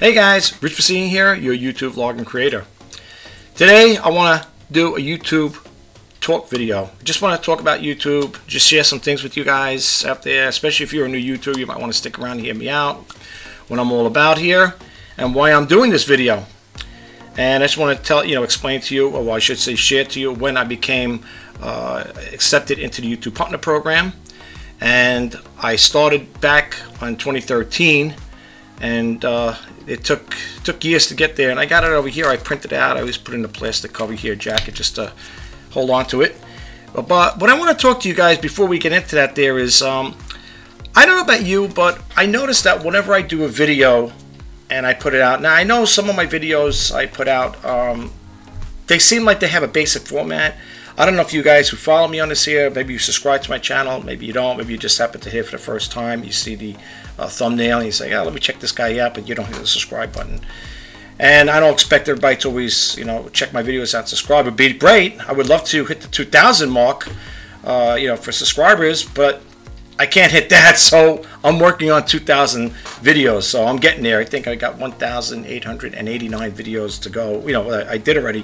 Hey guys, Rich Basine here, your YouTube vlogging creator. Today I want to do a YouTube talk video. I just want to talk about YouTube, just share some things with you guys out there, especially if you're a new YouTuber. You might want to stick around and hear me out, what I'm all about here, and why I'm doing this video. And I just want to explain to you, or I should say share to you, when I became accepted into the YouTube Partner Program. And I started back in 2013, and it took years to get there, and I got it over here. I printed it out. I always put it in the plastic cover here, jacket, just to hold on to it. But what I want to talk to you guys before we get into that there is, I don't know about you, but I noticed that whenever I do a video and I put it out, now I know some of my videos I put out, they seem like they have a basic format. I don't know if you guys who follow me on this here, maybe you subscribe to my channel, maybe you don't, maybe you just happen to hear for the first time, you see the thumbnail and you say, yeah, let me check this guy out, but you don't hit the subscribe button. And I don't expect everybody to always, check my videos out and subscribe. It would be great. I would love to hit the 2,000 mark, for subscribers, but I can't hit that, so I'm working on 2,000 videos, so I'm getting there. I think I got 1,889 videos to go. I did already.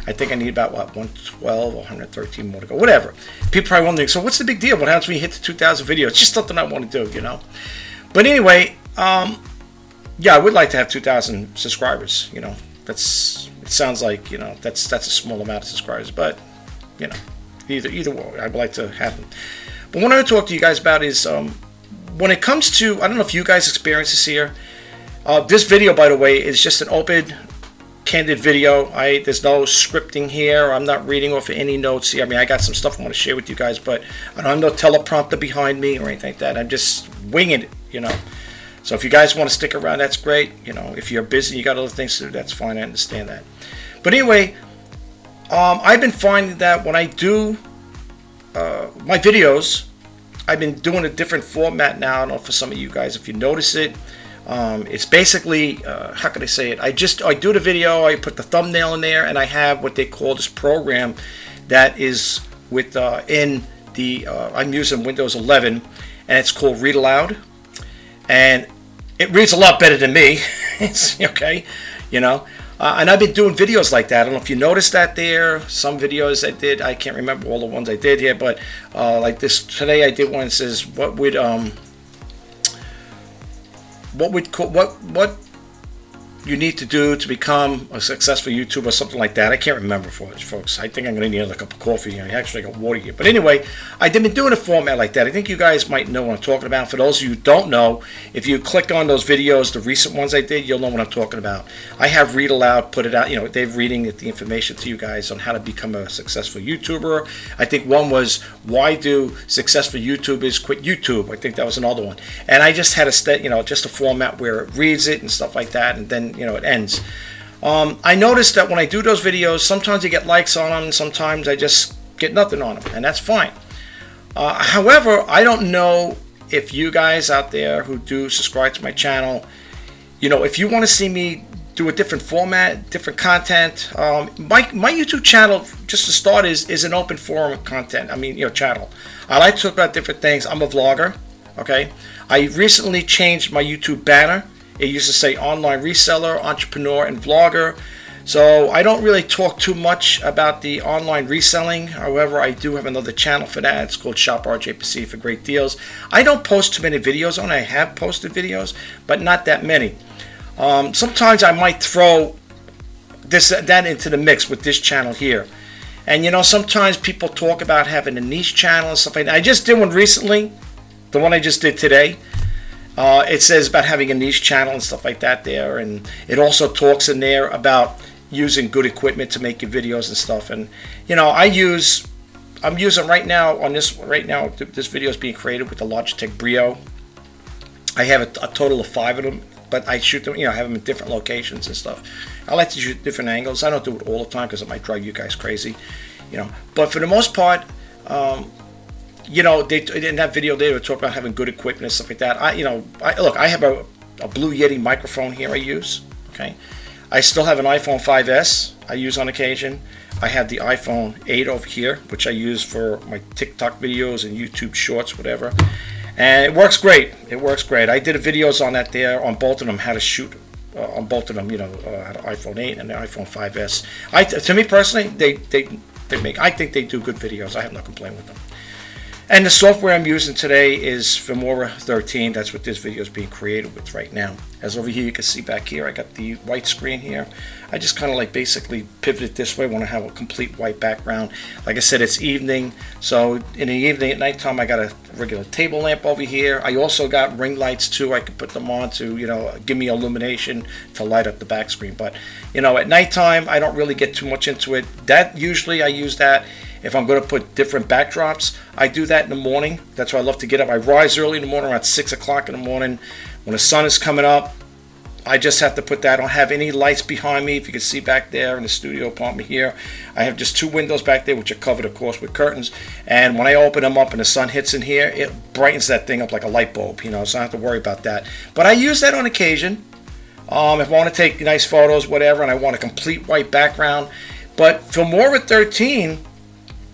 I think I need about, 112 or 113 more to go, whatever. People probably wondering, so what's the big deal? What happens when you hit the 2,000 videos? It's just something I want to do, But anyway, yeah, I would like to have 2,000 subscribers, it sounds like, that's a small amount of subscribers, but, either way, I'd like to have them. But what I want to talk to you guys about is when it comes to, I don't know if you guys experience this here. This video, by the way, is just an open, candid video. There's no scripting here. I'm not reading off of any notes here. I mean, I got some stuff I want to share with you guys, but I don't have no teleprompter behind me or anything like that. I'm just winging it, So if you guys want to stick around, that's great. If you're busy, you got other things to do, that's fine. I understand that. But anyway, I've been finding that when I do my videos, I've been doing a different format now. I don't know for some of you guys if you notice it. It's basically, how can I say it? I do the video, I put the thumbnail in there, and I have what they call this program that is with I'm using Windows 11, and it's called Read Aloud, and it reads a lot better than me. It's okay, and I've been doing videos like that. I don't know if you noticed that there. Some videos I did, I can't remember all the ones I did here, but like this today, I did one that says what you need to do to become a successful YouTuber or something like that. I can't remember, folks. I think I'm going to need another cup of coffee. I actually got water here. But anyway, I've been doing a format like that. I think you guys might know what I'm talking about. For those of you who don't know, if you click on those videos, the recent ones I did, you'll know what I'm talking about. I have Read Aloud, put it out. They're reading the information to you guys on how to become a successful YouTuber. I think one was, why do successful YouTubers quit YouTube? I think that was another one. And I just had just a format where it reads it and stuff like that, and then it ends. I noticed that when I do those videos, sometimes I get likes on them, sometimes I just get nothing on them, and that's fine. However, I don't know if you guys out there who do subscribe to my channel, if you want to see me do a different format, different content, my YouTube channel, just to start, is an open forum of content. I mean, channel. I like to talk about different things. I'm a vlogger, okay? I recently changed my YouTube banner. It used to say online reseller, entrepreneur, and vlogger. So I don't really talk too much about the online reselling. However, I do have another channel for that. It's called Shop RJPC for great deals. I don't post too many videos on it. I have posted videos, but not that many. Sometimes I might throw that into the mix with this channel here. And sometimes people talk about having a niche channel and stuff like that. I just did one recently, the one I just did today. It says about having a niche channel and stuff like that there, and it also talks in there about using good equipment to make your videos and stuff. And I'm using right now this video is being created with the Logitech Brio. I have a total of 5 of them, but I shoot them, I have them in different locations and stuff. I like to shoot different angles. I don't do it all the time because it might drive you guys crazy, but for the most part, in that video they were talking about having good equipment and stuff like that. Look, I have a Blue Yeti microphone here I use, okay? I still have an iPhone 5S I use on occasion. I have the iPhone 8 over here, which I use for my TikTok videos and YouTube shorts, whatever. And it works great. It works great. I did videos on that there, on both of them, how to shoot on both of them. You know, iPhone 8 and the iPhone 5s. To me personally, I think they do good videos. I have no complaint with them. And the software I'm using today is Filmora 13. That's what this video is being created with right now. As over here, you can see back here, I got the white screen here. I just kind of like basically pivot it this way when I have a complete white background. Like I said, it's evening. So in the evening, at nighttime, I got a regular table lamp over here. I also got ring lights too. I can put them on to, you know, give me illumination to light up the back screen. But, you know, at nighttime, I don't really get too much into it. That usually I use that if I'm going to put different backdrops. I do that in the morning. That's why I love to get up. I rise early in the morning, around 6 o'clock in the morning. When the sun is coming up, I just have to put that. I don't have any lights behind me. If you can see back there in the studio apartment here, I have just 2 windows back there, which are covered, of course, with curtains. And when I open them up and the sun hits in here, it brightens that thing up like a light bulb, you know, so I don't have to worry about that. But I use that on occasion. If I want to take nice photos, whatever, and I want a complete white background. But Filmora 13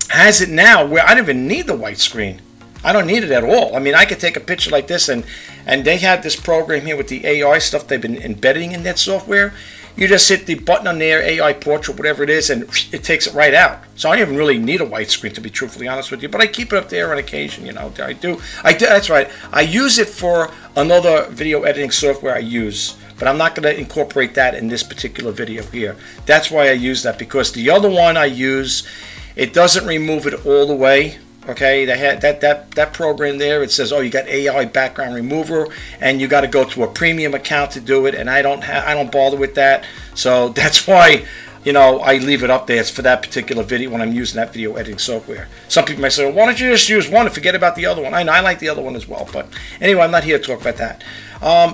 has it now where I don't even need the white screen. I don't need it at all. I mean, I could take a picture like this, and they have this program here with the AI stuff they've been embedding in that software. You just hit the button on there, AI portrait, whatever it is, and it takes it right out. So I don't even really need a white screen, to be truthfully honest with you. But I keep it up there on occasion, you know. I do. That's right. I use it for another video editing software I use, but I'm not going to incorporate that in this particular video here. That's why I use that, because the other one I use, it doesn't remove it all the way. Okay, they had that program there. It says, oh, you got AI background remover, and you got to go to a premium account to do it. And I don't bother with that. So that's why, you know, I leave it up there. It's for that particular video when I'm using that video editing software. Some people might say, well, why don't you just use one and forget about the other one? I know I like the other one as well, but anyway, I'm not here to talk about that.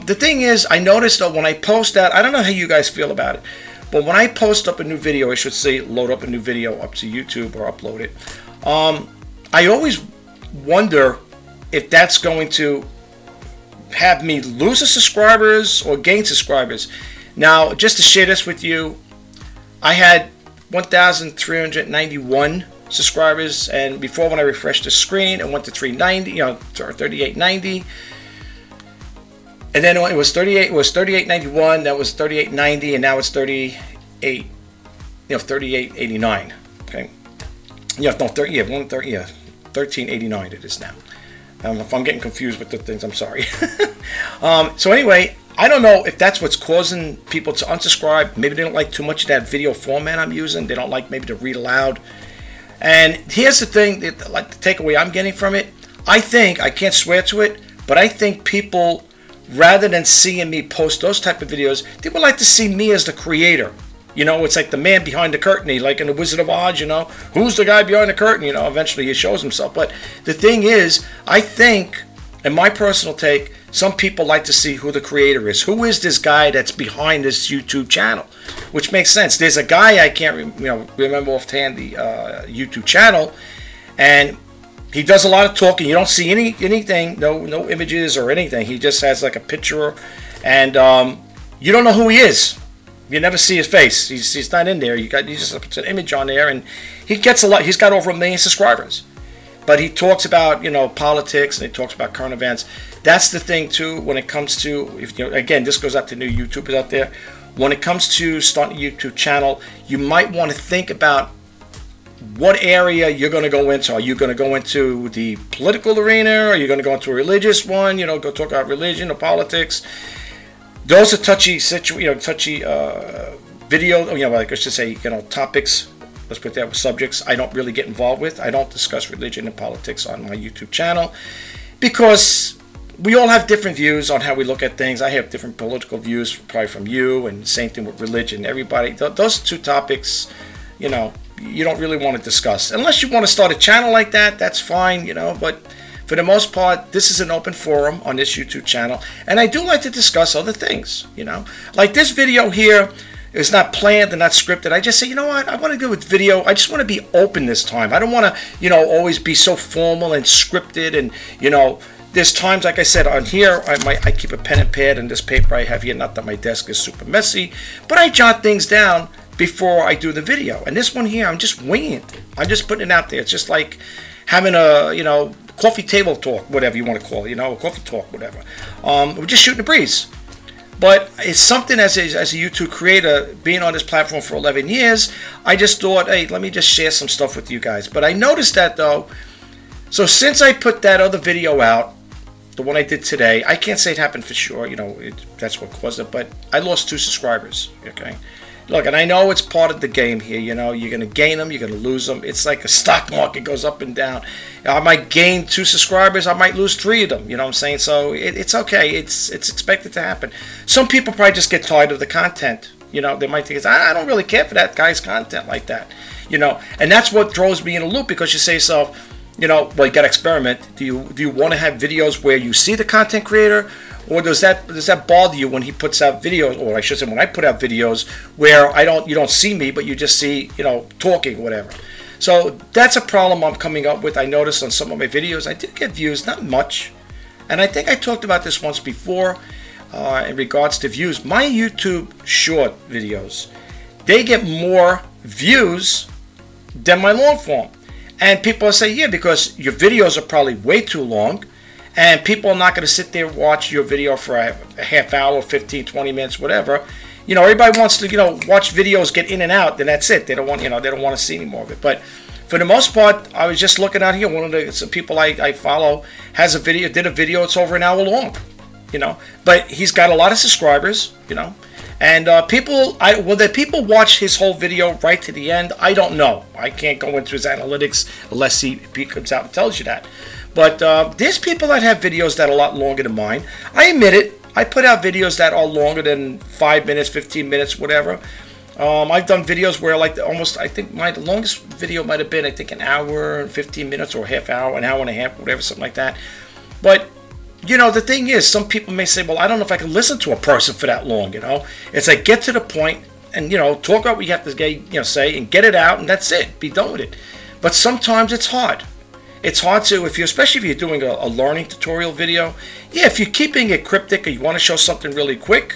The thing is, I noticed that when I post that, I don't know how you guys feel about it, but when I post up a new video, I should say load up a new video up to YouTube or upload it. I always wonder if that's going to have me lose subscribers or gain subscribers. Now, just to share this with you, I had 1,391 subscribers, and before, when I refreshed the screen, it went to 390, you know, 3890, and then it was 3891, that was 3890, and now it's 3889. Okay. Yeah, no, 1389 it is now. If I'm getting confused with the things, I'm sorry. So anyway, I don't know if that's what's causing people to unsubscribe. Maybe they don't like too much of that video format I'm using. They don't like maybe to read aloud. And here's the thing, like the takeaway I'm getting from it. I think, I can't swear to it, but I think people, rather than seeing me post those type of videos, they would like to see me as the creator. You know, it's like the man behind the curtain, like in the Wizard of Oz, you know. Who's the guy behind the curtain? You know, eventually he shows himself. But the thing is, I think, in my personal take, some people like to see who the creator is. Who is this guy that's behind this YouTube channel? Which makes sense. There's a guy, I can't remember offhand the YouTube channel, and he does a lot of talking. You don't see anything, no images or anything. He just has like a picture, and you don't know who he is. You never see his face. He's not in there. You just put an image on there, and he gets a lot. He's got over 1 million subscribers, but he talks about, you know, politics, and he talks about current events. That's the thing too. When it comes to, if you know, again, this goes out to new YouTubers out there. When it comes to starting a YouTube channel, you might want to think about what area you're going to go into. Are you going to go into the political arena? Are you going to go into a religious one? You know, go talk about religion or politics. Those are touchy video, you know, like I should say, you know, topics. Let's put that with subjects I don't really get involved with. I don't discuss religion and politics on my YouTube channel because we all have different views on how we look at things. I have different political views, probably from you, and same thing with religion. Everybody, those two topics, you know, you don't really want to discuss unless you want to start a channel like that. That's fine, you know, but for the most part, this is an open forum on this YouTube channel, and I do like to discuss other things, you know. Like this video here is not planned and not scripted. I just say, you know what, I want to do a video. I just want to be open this time. I don't want to, you know, always be so formal and scripted, and, you know, there's times, like I said, on here, I keep a pen and pad, and this paper I have here, not that my desk is super messy, but I jot things down before I do the video. And this one here, I'm just winging it. I'm just putting it out there. It's just like having a, you know, coffee table talk, whatever you want to call it, you know, coffee talk, whatever. We're just shooting the breeze. But it's something as a YouTube creator, being on this platform for 11 years, I just thought, hey, let me just share some stuff with you guys. But I noticed that though, so since I put that other video out, the one I did today, I can't say it happened for sure, that's what caused it, but I lost 2 subscribers, okay? Look, and I know it's part of the game here, you're going to gain them, you're going to lose them. It's like a stock market, goes up and down. I might gain 2 subscribers, I might lose 3 of them, you know what I'm saying? So it's okay, it's expected to happen. Some people probably just get tired of the content. They might think, I don't really care for that guy's content like that, and that's what throws me in a loop, because you say to yourself, well, you got to experiment. Do you want to have videos where you see the content creator, or does that bother you when he puts out videos, or I should say when I put out videos where you don't see me, but you just see talking, whatever. So that's a problem I'm coming up with. I noticed on some of my videos I did get views, not much, and I think I talked about this once before in regards to views. My YouTube short videos, they get more views than my long form. And people say, yeah, because your videos are probably way too long, and people are not going to sit there and watch your video for a half hour, 15, 20 minutes, whatever. Everybody wants to, watch videos, get in and out, then that's it. They don't want, they don't want to see any more of it. But for the most part, I was just looking out here. One of some people I follow has a video, did a video. It's over an hour long, But he's got a lot of subscribers, And will people watch his whole video right to the end? I don't know. I can't go into his analytics unless he comes out and tells you that. But there's people that have videos that are a lot longer than mine. I admit it. I put out videos that are longer than 5 minutes, 15 minutes, whatever. I've done videos where I think my longest video might have been, I think, an hour and 15 minutes or half hour, an hour and a half, whatever, something like that. But the thing is, some people may say, well, I don't know if I can listen to a person for that long, It's like, get to the point and, talk about what you have to say and get it out, and that's it. Be done with it. But sometimes it's hard. It's hard to, especially if you're doing a learning tutorial video. Yeah, if you're keeping it cryptic or you want to show something really quick,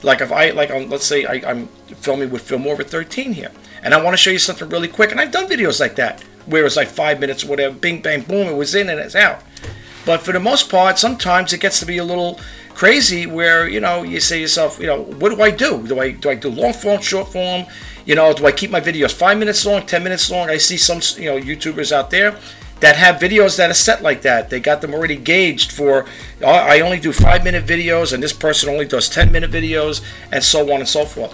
like let's say I'm filming with Film Over 13 here, and I want to show you something really quick, and I've done videos like that, where it's like 5 minutes or whatever, bing, bang, boom, it was in and it's out. But for the most part, sometimes it gets to be a little crazy where, you say to yourself, what do I do? Do I do long form, short form? Do I keep my videos 5 minutes long, 10 minutes long? I see some, YouTubers out there that have videos that are set like that. They got them already gauged for, I only do 5-minute videos, and this person only does 10-minute videos, and so on and so forth.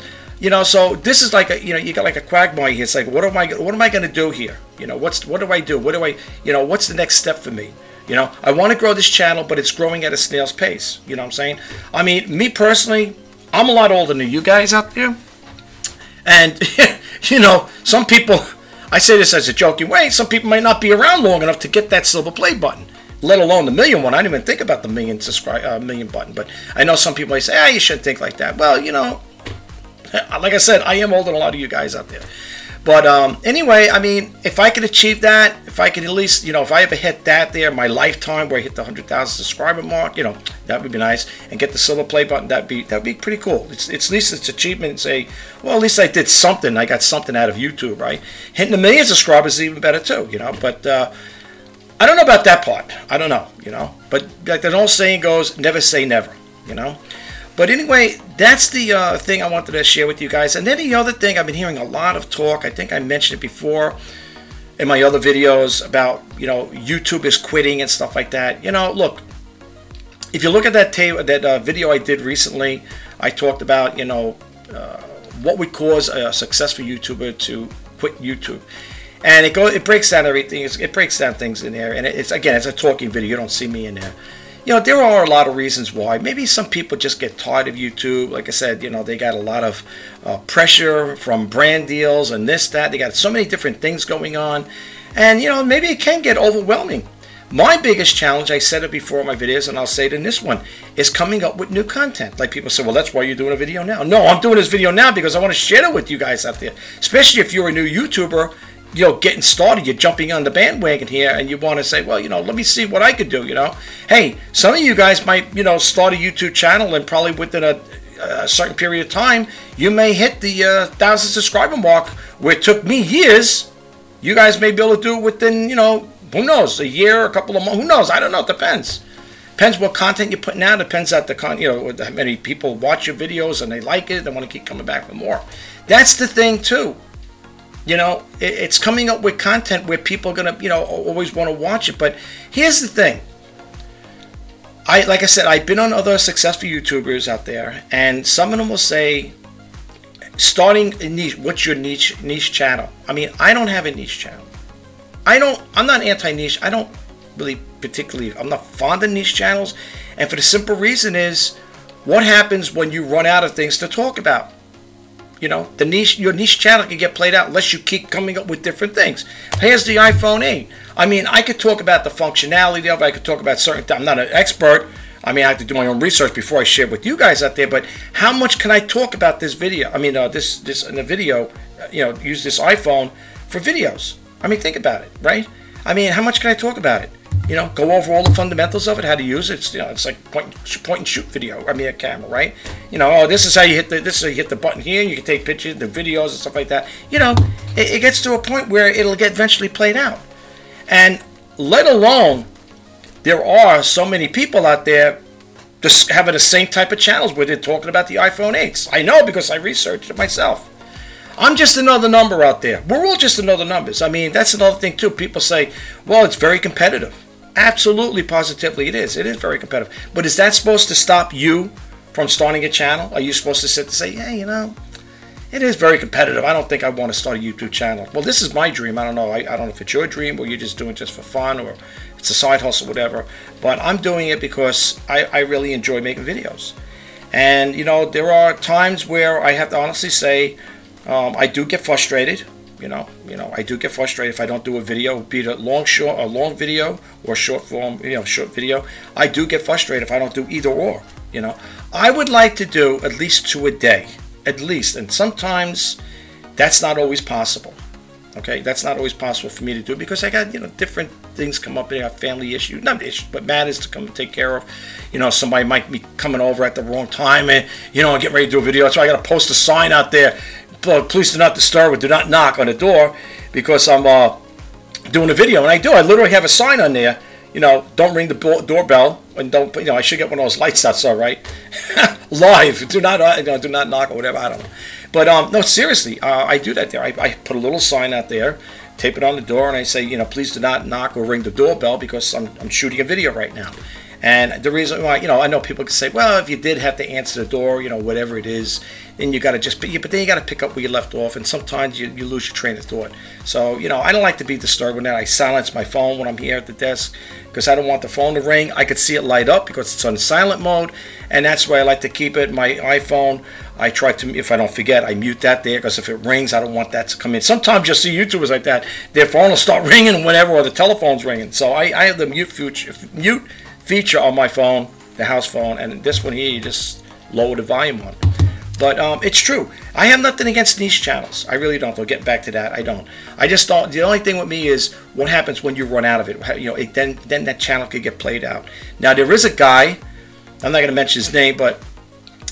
So this is like you got like a quagmire here. It's like, what am I going to do here? What do I do? What's the next step for me? I want to grow this channel, but it's growing at a snail's pace. You know what I'm saying? I mean, me personally, I'm a lot older than you guys out there. And, some people, I say this as a joking way, some people might not be around long enough to get that silver play button, let alone the million one. I didn't even think about the million button. But I know some people might say, you shouldn't think like that. Well, like I said, I am older than a lot of you guys out there. But anyway, I mean, if I could achieve that, if I could at least, if I ever hit that there, my lifetime where I hit the 100,000 subscriber mark, that would be nice, and get the silver play button, that'd be pretty cool. It's at least it's achievement and say, well, at least I did something. I got something out of YouTube, right? Hitting a million subscribers is even better too, But I don't know about that part. I don't know, But like the old saying goes, never say never, But anyway, that's the thing I wanted to share with you guys. And then the other thing, I've been hearing a lot of talk. I think I mentioned it before in my other videos about, YouTube is quitting and stuff like that. Look, if you look at that video I did recently, I talked about, what would cause a successful YouTuber to quit YouTube. And it breaks down everything. It breaks down things in there. And it's a talking video. You don't see me in there. There are a lot of reasons why. Maybe some people just get tired of YouTube. Like I said, they got a lot of pressure from brand deals and this, that. They got so many different things going on. And, maybe it can get overwhelming. My biggest challenge, I said it before in my videos, and I'll say it in this one, is coming up with new content. Like people say, well, that's why you're doing a video now. No, I'm doing this video now because I want to share it with you guys out there. Especially if you're a new YouTuber, getting started, you're jumping on the bandwagon here, and you want to say, well, let me see what I could do, Hey, some of you guys might, start a YouTube channel, and probably within a certain period of time, you may hit the 1,000 subscriber mark, where it took me years. You guys may be able to do it within, who knows, a year, a couple of months, who knows, I don't know, it depends. Depends what content you're putting out. Depends on how many people watch your videos and they like it. They want to keep coming back for more. That's the thing too. It's coming up with content where people are gonna, always want to watch it. But here's the thing. Like I said, I've been on other successful YouTubers out there, and some of them will say, starting a niche, what's your niche channel? I mean, I don't have a niche channel. I'm not anti-niche. I don't really I'm not fond of niche channels. And for the simple reason is, what happens when you run out of things to talk about? Your niche channel can get played out unless you keep coming up with different things. Here's the iPhone 8. I mean, I could talk about the functionality of it. I could talk about certain things. I'm not an expert. I mean, I have to do my own research before I share with you guys out there. But how much can I talk about this video? I mean, this in a video, use this iPhone for videos. I mean, think about it, right? I mean, how much can I talk about it? Go over all the fundamentals of it, how to use it. It's like point and shoot video. I mean, a camera, right? This is how you hit the button here. You can take pictures, the videos, and stuff like that. It gets to a point where it'll get eventually played out, and let alone there are so many people out there just having the same type of channels where they're talking about the iPhone 8s. I know because I researched it myself. I'm just another number out there. We're all just another numbers. I mean, that's another thing too. People say, well, it's very competitive. Absolutely, positively it is. It is very competitive. But is that supposed to stop you from starting a channel? Are you supposed to sit and say, yeah, it is very competitive. I don't think I want to start a YouTube channel. Well, this is my dream. I don't know. I don't know if it's your dream or you're just doing it just for fun or it's a side hustle, whatever. But I'm doing it because I really enjoy making videos. And, there are times where I have to honestly say I do get frustrated. I do get frustrated if I don't do a video, be it a long video or short form, short video. I do get frustrated if I don't do either or. I would like to do at least 2 a day, at least, and sometimes that's not always possible. Okay, that's not always possible for me to do because I got different things come up. I got family issues, not issues, but matters to come and take care of. Somebody might be coming over at the wrong time and get ready to do a video. So I got to post a sign out there. Please do not disturb or do not knock on the door because I'm doing a video, and I literally have a sign on there. Don't ring the doorbell, and don't. I should get one of those lights outside, right? Live. Do not knock or whatever. I don't know. But no, seriously, I do that there. I put a little sign out there, tape it on the door, and I say, please do not knock or ring the doorbell because I'm shooting a video right now. And the reason why, I know people can say, well, if you did have to answer the door, whatever it is, then you got to but then you got to pick up where you left off, and sometimes you lose your train of thought. So, I don't like to be disturbed with that. I silence my phone when I'm here at the desk because I don't want the phone to ring. I could see it light up because it's on silent mode, and that's why I like to keep it. My iPhone, I try to, if I don't forget, I mute that there because if it rings, I don't want that to come in. Sometimes you'll see YouTubers like that. Their phone will start ringing whenever, or the telephone's ringing. So I have the mute feature on my phone, the house phone, and this one here you just lower the volume on. But it's true. I have nothing against niche channels. I really don't. I'll get back to that. I don't. I just thought the only thing with me is what happens when you run out of it. Then that channel could get played out. Now there is a guy. I'm not going to mention his name, but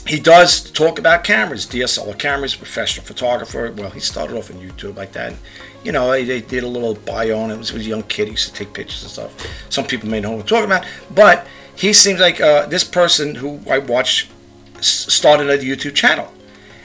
he does talk about cameras, DSLR cameras, professional photographer. Well, he started off on YouTube like that. They did a little bio on him. He was a young kid. He used to take pictures and stuff. Some people may know what I'm talking about. But he seems like this person who I watch started a YouTube channel.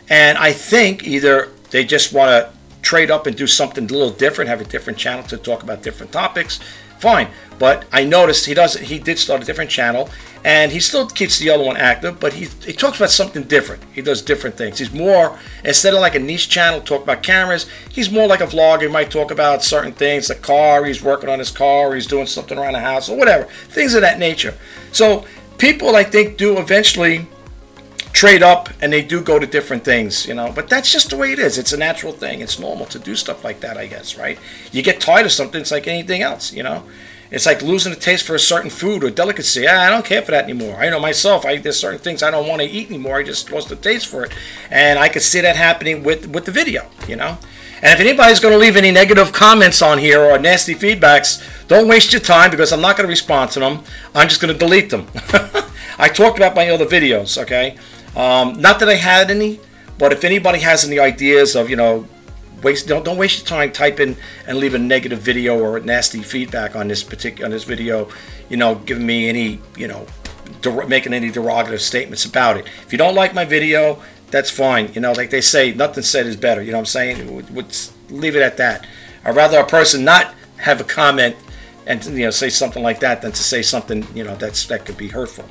And I think either they just want to trade up and do something a little different, have a different channel to talk about different topics. Fine. But I noticed he did start a different channel, and he still keeps the other one active, but he talks about something different. He does different things. He's more, instead of like a niche channel, talk about cameras, he's more like a vlogger. He might talk about certain things, the car, he's working on his car, he's doing something around the house, or whatever, things of that nature. So people, I think, do eventually trade up, and they do go to different things, but that's just the way it is. It's a natural thing. It's normal to do stuff like that, I guess, right? You get tired of something, it's like anything else, It's like losing a taste for a certain food or delicacy. I don't care for that anymore. I know myself, there's certain things I don't want to eat anymore. I just lost the taste for it. And I could see that happening with the video, And if anybody's going to leave any negative comments on here or nasty feedbacks, don't waste your time because I'm not going to respond to them. I'm just going to delete them. I talked about my other videos, okay? Not that I had any, but if anybody has any ideas of, don't waste your time typing and leave a negative video or nasty feedback on this video. giving me any, making any derogative statements about it. If you don't like my video, that's fine. Like they say, nothing said is better. You know what I'm saying? Would leave it at that. I'd rather a person not have a comment and say something like that than to say something that could be hurtful.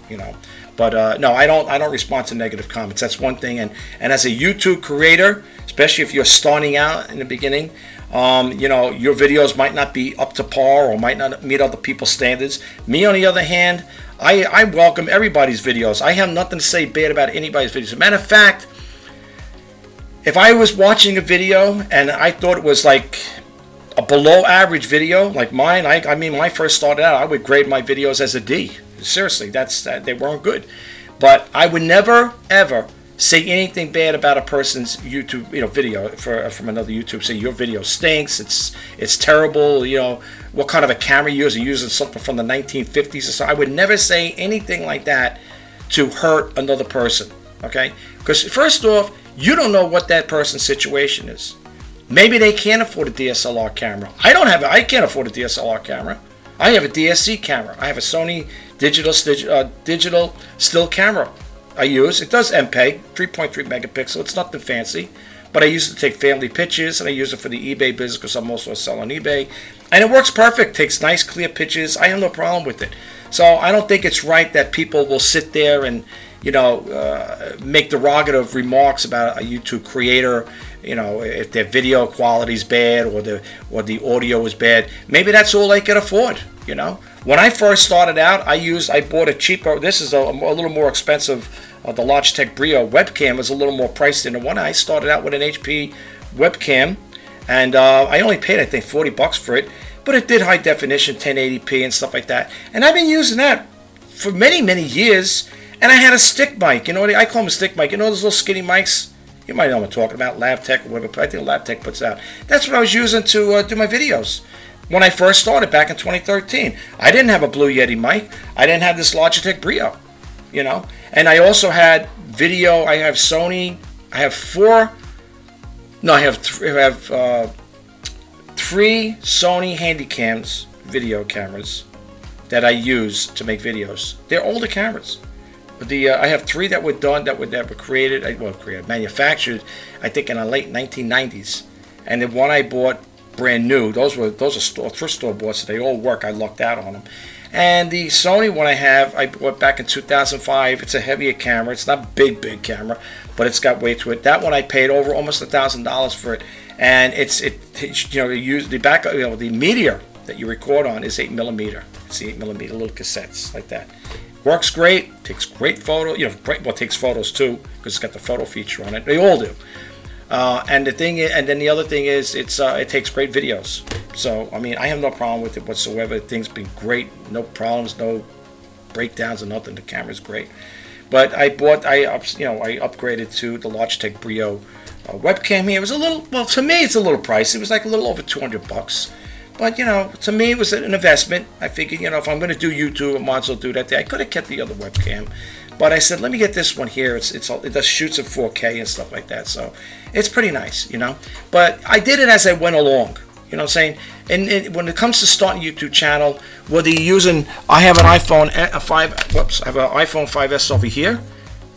But no, I don't respond to negative comments. That's one thing. And as a YouTube creator, especially if you're starting out in the beginning, your videos might not be up to par or might not meet other people's standards. Me, on the other hand, I welcome everybody's videos. I have nothing to say bad about anybody's videos. As a matter of fact, if I was watching a video and I thought it was like a below average video like mine, I mean, when I first started out, I would grade my videos as a D. Seriously, they weren't good. But I would never ever say anything bad about a person's YouTube video from another YouTube. Say your video stinks, it's terrible, what kind of a camera you use, you're using something from the 1950s or so. I would never say anything like that to hurt another person, okay? Because first off, you don't know what that person's situation is. Maybe they can't afford a DSLR camera. I can't afford a DSLR camera. I have a DSC camera. I have a Sony digital still camera I use. It does MPEG, 3.3 megapixel. It's nothing fancy, but I use it to take family pictures, and I use it for the eBay business because I'm also a seller on eBay, and it works perfect. Takes nice clear pictures. I have no problem with it. So I don't think it's right that people will sit there and make derogative remarks about a YouTube creator. If their video quality is bad or the audio is bad. Maybe that's all they can afford. When I first started out, I bought a cheaper. This is a little more expensive. The Logitech Brio webcam is a little more priced than the one I started out with, an HP webcam, and I only paid, I think, $40 for it. But it did high definition, 1080p and stuff like that. And I've been using that for many, many years. And I had a stick mic. I call them a stick mic. Those little skinny mics? You might know what I'm talking about. LabTech or whatever. I think LabTech puts out. That's what I was using to do my videos when I first started back in 2013. I didn't have a Blue Yeti mic. I didn't have this Logitech Brio. And I also had video. I have Sony. I have three Sony Handycams video cameras that I use to make videos. They're older cameras. I have three that were done, that were manufactured, I think in the late 1990s, and the one I bought brand new. Those are thrift store bought, so they all work. I lucked out on them. And the Sony one I bought back in 2005. It's a heavier camera. It's not a big camera, but it's got weight to it. That one I paid over almost $1,000 for it, and the media that you record on is 8mm. It's 8mm little cassettes like that. Works great, takes great photos. Takes photos too because it's got the photo feature on it. They all do. And then the other thing is it takes great videos. So I mean, I have no problem with it whatsoever. Things been great, no problems, no breakdowns or nothing. The camera's great. But I upgraded to the Logitech Brio webcam here. It was to me it's a little pricey. It was like a little over $200. But, to me, it was an investment. I figured, if I'm going to do YouTube, I might as well do that there. I could have kept the other webcam. But I said, let me get this one here. It does shoots at 4K and stuff like that. So it's pretty nice, But I did it as I went along. You know what I'm saying? And when it comes to starting a YouTube channel, whether you're using, I have an iPhone 5S over here.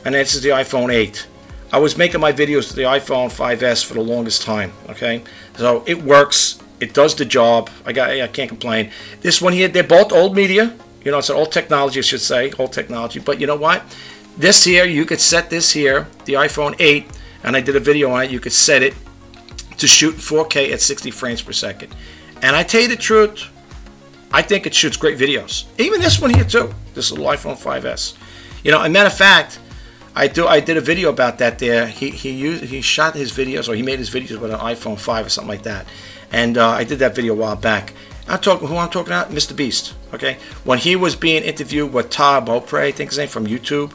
And this is the iPhone 8. I was making my videos with the iPhone 5S for the longest time, okay? So it works. It does the job. I can't complain. This one here, they're both old media. It's an old technology, I should say, old technology. But you know what? This here, you could set this here, the iPhone 8, and I did a video on it. You could set it to shoot 4K at 60 frames per second. And I tell you the truth, I think it shoots great videos. Even this one here too, this little iPhone 5S. As a matter of fact, I did a video about that there. He shot his videos, or he made his videos with an iPhone 5 or something like that. And I did that video a while back. Who I'm talking about? Mr. Beast. Okay, when he was being interviewed with Todd Beaupre, I think his name, from YouTube,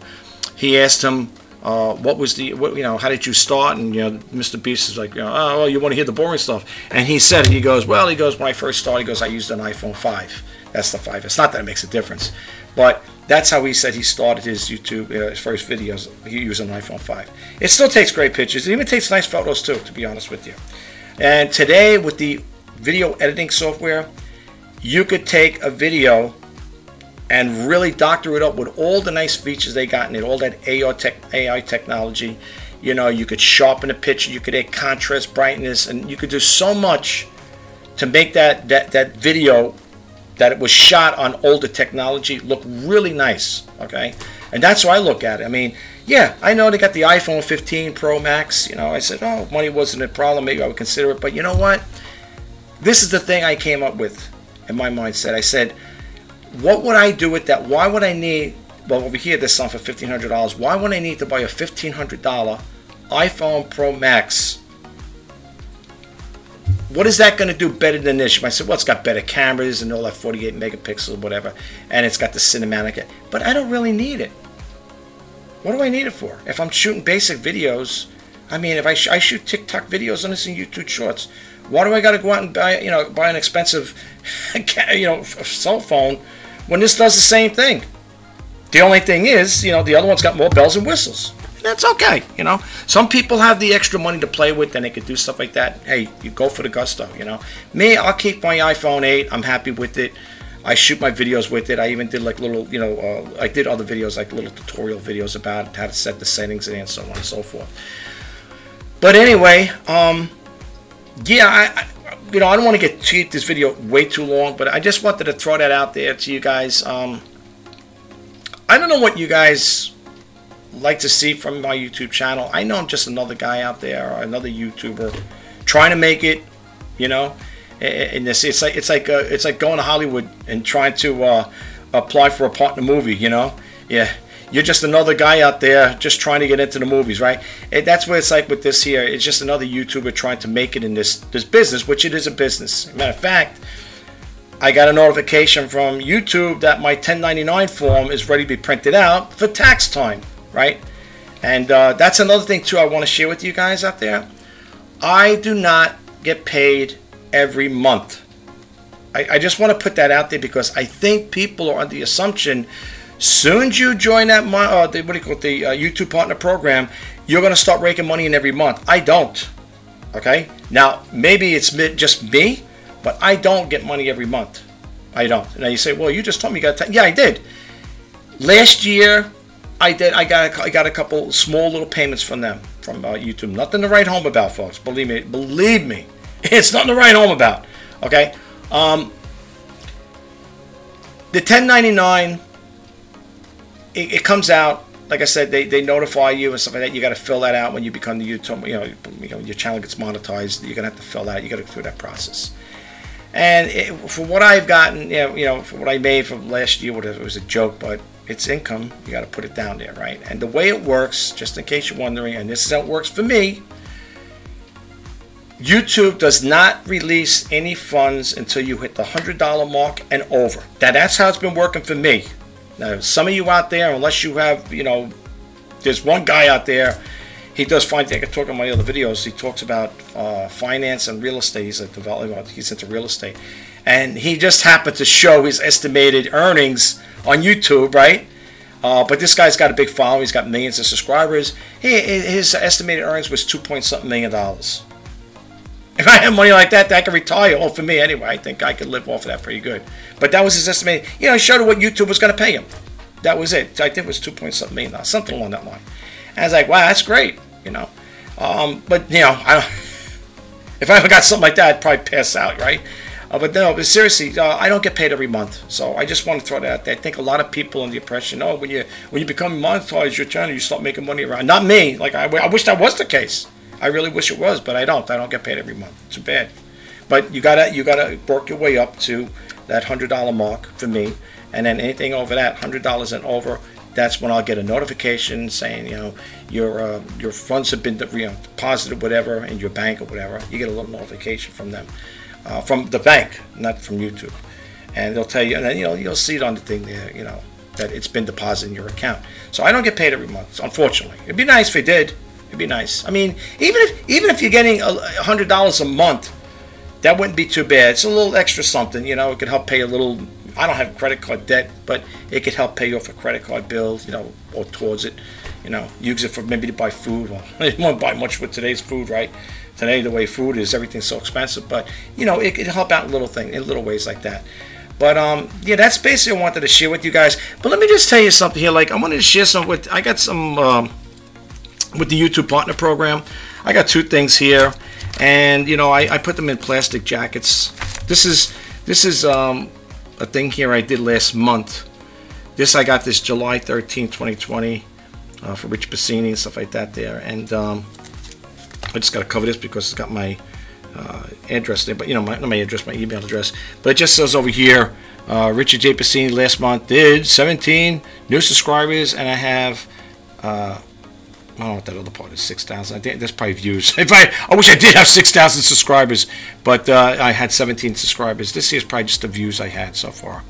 he asked him, how did you start? And Mr. Beast is like, oh, well, you want to hear the boring stuff? And he said, he goes, when I first started, I used an iPhone 5. That's the 5. It's not that it makes a difference, but that's how he said he started his YouTube, his first videos. He used an iPhone 5. It still takes great pictures. It even takes nice photos too, to be honest with you. And today, with the video editing software, you could take a video and really doctor it up with all the nice features they got in it, all that AI technology. You know, you could sharpen the picture, you could add contrast, brightness, and you could do so much to make that video that it was shot on older technology look really nice, okay? And that's how I look at it. I mean, yeah, I know they got the iPhone 15 Pro Max. You know, I said, oh, money wasn't a problem, maybe I would consider it. But you know what? This is the thing I came up with in my mindset. I said, what would I do with that? Why would I need, well, over here, this song for $1,500. Why would I need to buy a $1,500 iPhone Pro Max? What is that going to do better than this? You might say, well, it's got better cameras and all that 48 megapixels, whatever, and it's got the cinematic. But I don't really need it. What do I need it for? If I'm shooting basic videos, I mean, if I shoot TikTok videos on this and YouTube Shorts, why do I got to go out and buy an expensive, cell phone when this does the same thing? The only thing is, the other one's got more bells and whistles. That's okay, Some people have the extra money to play with, and they could do stuff like that. Hey, you go for the gusto, Me, I'll keep my iPhone 8. I'm happy with it. I shoot my videos with it. I even did like little, I did other videos, like little tutorial videos about how to set the settings and so on and so forth. But anyway, yeah, I don't want to keep this video way too long, but I just wanted to throw that out there to you guys. I don't know what you guys like to see from my YouTube channel. I know I'm just another guy out there, or another YouTuber trying to make it, and this it's like going to Hollywood and trying to apply for a part in a movie, Yeah, you're just another guy out there just trying to get into the movies, right? That's what it's like with this here. It's just another YouTuber trying to make it in this business, which it is a business. Matter of fact, I got a notification from YouTube that my 1099 form is ready to be printed out for tax time. Right? And that's another thing too I want to share with you guys out there. I do not get paid every month. I just want to put that out there because I think people are under the assumption soon as you join that the YouTube Partner Program, you're going to start raking money in every month. I don't. Okay? Now, maybe it's just me, but I don't get money every month. I don't. Now you say, well, you just told me you got yeah, I did. Last year, I did. I got a couple small little payments from them, from YouTube. Nothing to write home about, folks. Believe me, it's nothing to write home about. Okay, the 1099, it comes out. Like I said, they notify you and stuff like that. You got to fill that out when you become the YouTube. Your channel gets monetized. You're gonna have to fill that. You got to go through that process. And for what I've gotten, for what I made from last year, whatever, it was a joke, but it's income. You got to put it down there, right? And the way it works, just in case you're wondering, and this is how it works for me, YouTube does not release any funds until you hit the $100 mark and over. That's how it's been working for me. Now, some of you out there, unless you have, there's one guy out there, he does finance. I can talk on my other videos. He talks about finance and real estate. He's a developer. He's into real estate. And he just happened to show his estimated earnings on YouTube, right? But this guy's got a big following. He's got millions of subscribers. His estimated earnings was $2.something million. If I had money like that, I could retire. Well, for me anyway, I think I could live off of that pretty good. But that was his estimate. He showed what YouTube was going to pay him. That was it. I think it was $2.something million, something along that line. And I was like, wow, that's great, But if I ever got something like that, I'd probably pass out, right? But no, but seriously, I don't get paid every month, so I just want to throw that out there. I think a lot of people in the impression, when you become monetized your channel, you start making money around. Not me. Like I wish that was the case. I really wish it was, but I don't. I don't get paid every month. Too bad. But you gotta work your way up to that $100 mark for me, and then anything over that $100 and over, that's when I'll get a notification saying, your funds have been deposited, whatever, in your bank or whatever. You get a little notification from them. From the bank, not from YouTube, and they'll tell you, and then you'll see it on the thing there, that it's been deposited in your account. So I don't get paid every month, unfortunately. It'd be nice if it did. It'd be nice. I mean, even if you're getting $100 a month, that wouldn't be too bad. It's a little extra something, it could help pay a little. I don't have credit card debt, but it could help pay you off a credit card bill, or towards it. Use it for maybe to buy food. Well, you won't buy much with today's food, right? Today, the way food is, everything's so expensive. But it could help out in little ways like that. But yeah, that's basically what I wanted to share with you guys. But let me just tell you something here. Like, I wanted to share some with, I got some with the YouTube Partner Program. I got 2 things here, and you know, I put them in plastic jackets. This is a thing here I did last month. I got this July 13, 2020 for Rich Bassini and stuff like that there. And I just got to cover this because it's got my address there, but you know, not my address, my email address. But it just says over here, Richard J. Bassini last month did 17 new subscribers, and I have I don't know what that other part is, 6,000. I think that's probably views. I wish I did have 6,000 subscribers, but I had 17 subscribers. This here is probably just the views I had so far.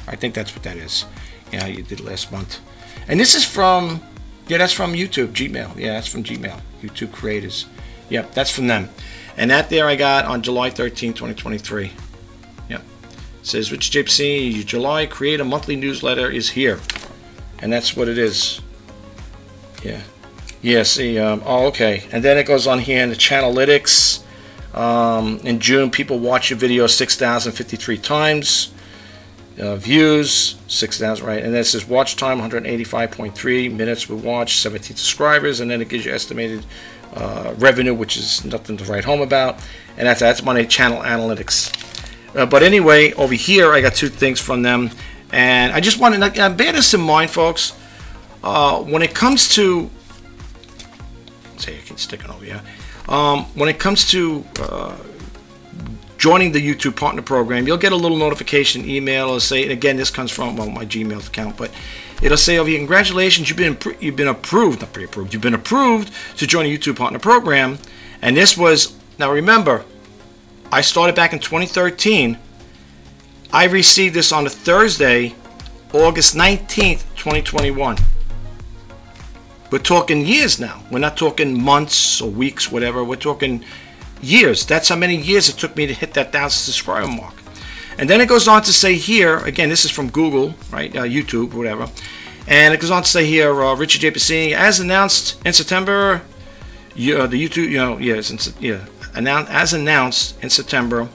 I think that's what that is. Yeah, you did last month. And this is from, yeah, that's from YouTube, Gmail. Yeah, that's from Gmail, YouTube Creators. Yep, that's from them. And that there I got on July 13, 2023. Yep. It says, Rich J. Bassini, July Create a Monthly Newsletter is here. And that's what it is. Yeah. Yeah, see, oh, okay. And then it goes on here in the Channelytics. In June, people watch your video 6,053 times. Views 6,000, right? And then it says watch time 185.3 minutes were watched, 17 subscribers, and then it gives you estimated revenue, which is nothing to write home about. And that's my channel analytics. But anyway, over here I got 2 things from them, and I just want to bear this in mind, folks. When it comes to, say, I can stick it over here. When it comes to joining the YouTube Partner Program, you'll get a little notification email. It'll say, and again, this comes from, well, my Gmail account, but it'll say over here, congratulations, you've been approved, not pre-approved, you've been approved to join the YouTube Partner Program. And this was, now remember, I started back in 2013. I received this on a Thursday, August 19th, 2021. We're talking years now. We're not talking months or weeks, whatever. We're talking years. That's how many years it took me to hit that 1,000 subscriber mark. And then it goes on to say here, again, this is from Google, right? YouTube, whatever. And it goes on to say here, Richard J. Bassini, as announced in September, the YouTube, as announced in September,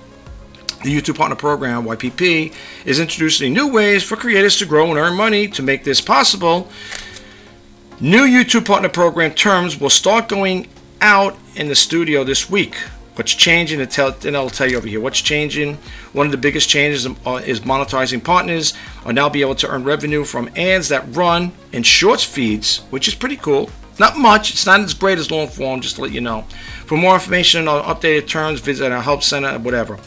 the YouTube Partner Program, YPP, is introducing new ways for creators to grow and earn money. To make this possible, new YouTube Partner Program terms will start going out in the studio this week. What's changing, and I'll tell you over here what's changing. One of the biggest changes is monetizing partners will now be able to earn revenue from ads that run in shorts feeds, which is pretty cool. Not much, it's not as great as long form, just to let you know. For more information on updated terms, visit our help center, whatever.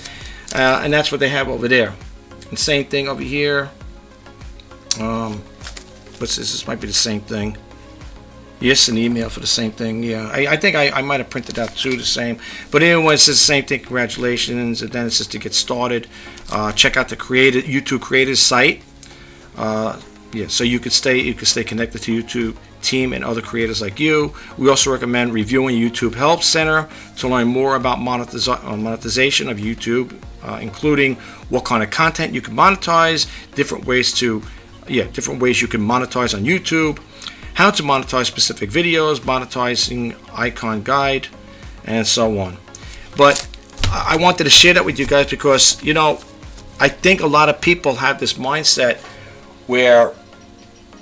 And that's what they have over there. And same thing over here. What's this? This might be the same thing. Yes, an email for the same thing. Yeah, I think I might have printed out 2 the same. But anyway, it says the same thing. Congratulations. And then it says to get started, check out the YouTube Creators site. Yeah, so you could stay connected to YouTube team and other creators like you. We also recommend reviewing YouTube Help Center to learn more about monetization of YouTube, including what kind of content you can monetize, different ways you can monetize on YouTube, how to monetize specific videos, monetizing icon guide, and so on. But I wanted to share that with you guys because, you know, I think a lot of people have this mindset where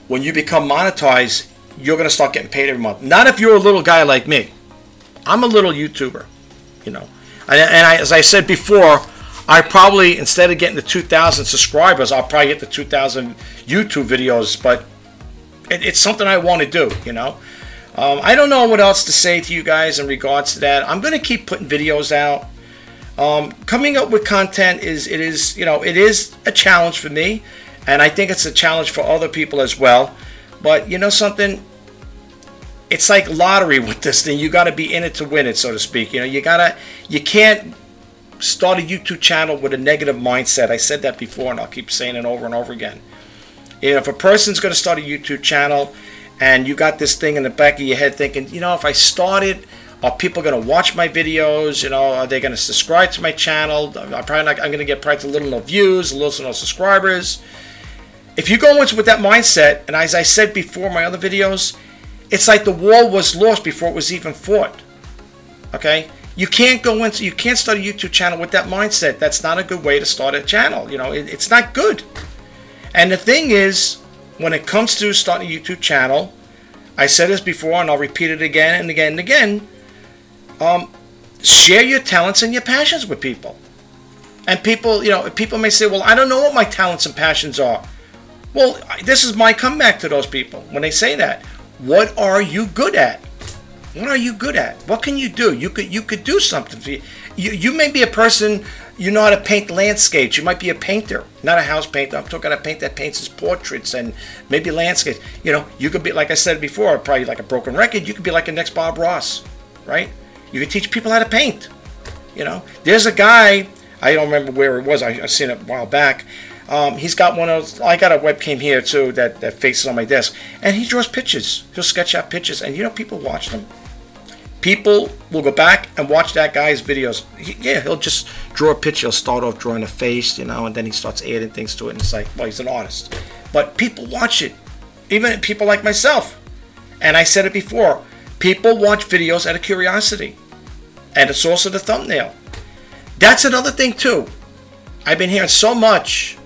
when you become monetized, you're going to start getting paid every month. Not if you're a little guy like me. I'm a little YouTuber, you know. As I said before, I probably, instead of getting the 2,000 subscribers, I'll probably get the 2,000 YouTube videos, but it's something I want to do, you know. I don't know what else to say to you guys in regards to that. I'm going to keep putting videos out. Coming up with content is a challenge for me, and I think it's a challenge for other people as well. But you know something? It's like lottery with this thing. You got to be in it to win it, so to speak. You know, you can't start a YouTube channel with a negative mindset. I said that before, and I'll keep saying it over and over again. You know, if a person's going to start a YouTube channel and you got this thing in the back of your head thinking, you know, if I started, are people going to watch my videos? You know, are they going to subscribe to my channel? I'm going to get probably a little no views, a little no subscribers. If you go into with that mindset, and as I said before in my other videos, it's like the war was lost before it was even fought. Okay? You can't you can't start a YouTube channel with that mindset. That's not a good way to start a channel. You know, it's not good. And the thing is, when it comes to starting a YouTube channel, I said this before and I'll repeat it again and again and again. Share your talents and your passions with people. And people, you know, people may say, well, I don't know what my talents and passions are. Well, this is my comeback to those people when they say that. What are you good at? What are you good at? What can you do? You could do something for you. You may be a person, you know how to paint landscapes. You might be a painter, not a house painter. I'm talking about a paint that paints his portraits and maybe landscapes. You know, you could be, like I said before, probably like a broken record. You could be like the next Bob Ross, right? You could teach people how to paint. You know, there's a guy, I don't remember where it was. I seen it a while back. He's got one of those, I got a webcam here too that faces on my desk, and he draws pictures. He'll sketch out pictures, and you know, people watch them. People will go back and watch that guy's videos. He'll just draw a picture. He'll start off drawing a face, you know, and then he starts adding things to it, and it's like, well, he's an artist. But people watch it, even people like myself. And I said it before, people watch videos out of curiosity, and it's also the thumbnail. That's another thing too. I've been hearing so much.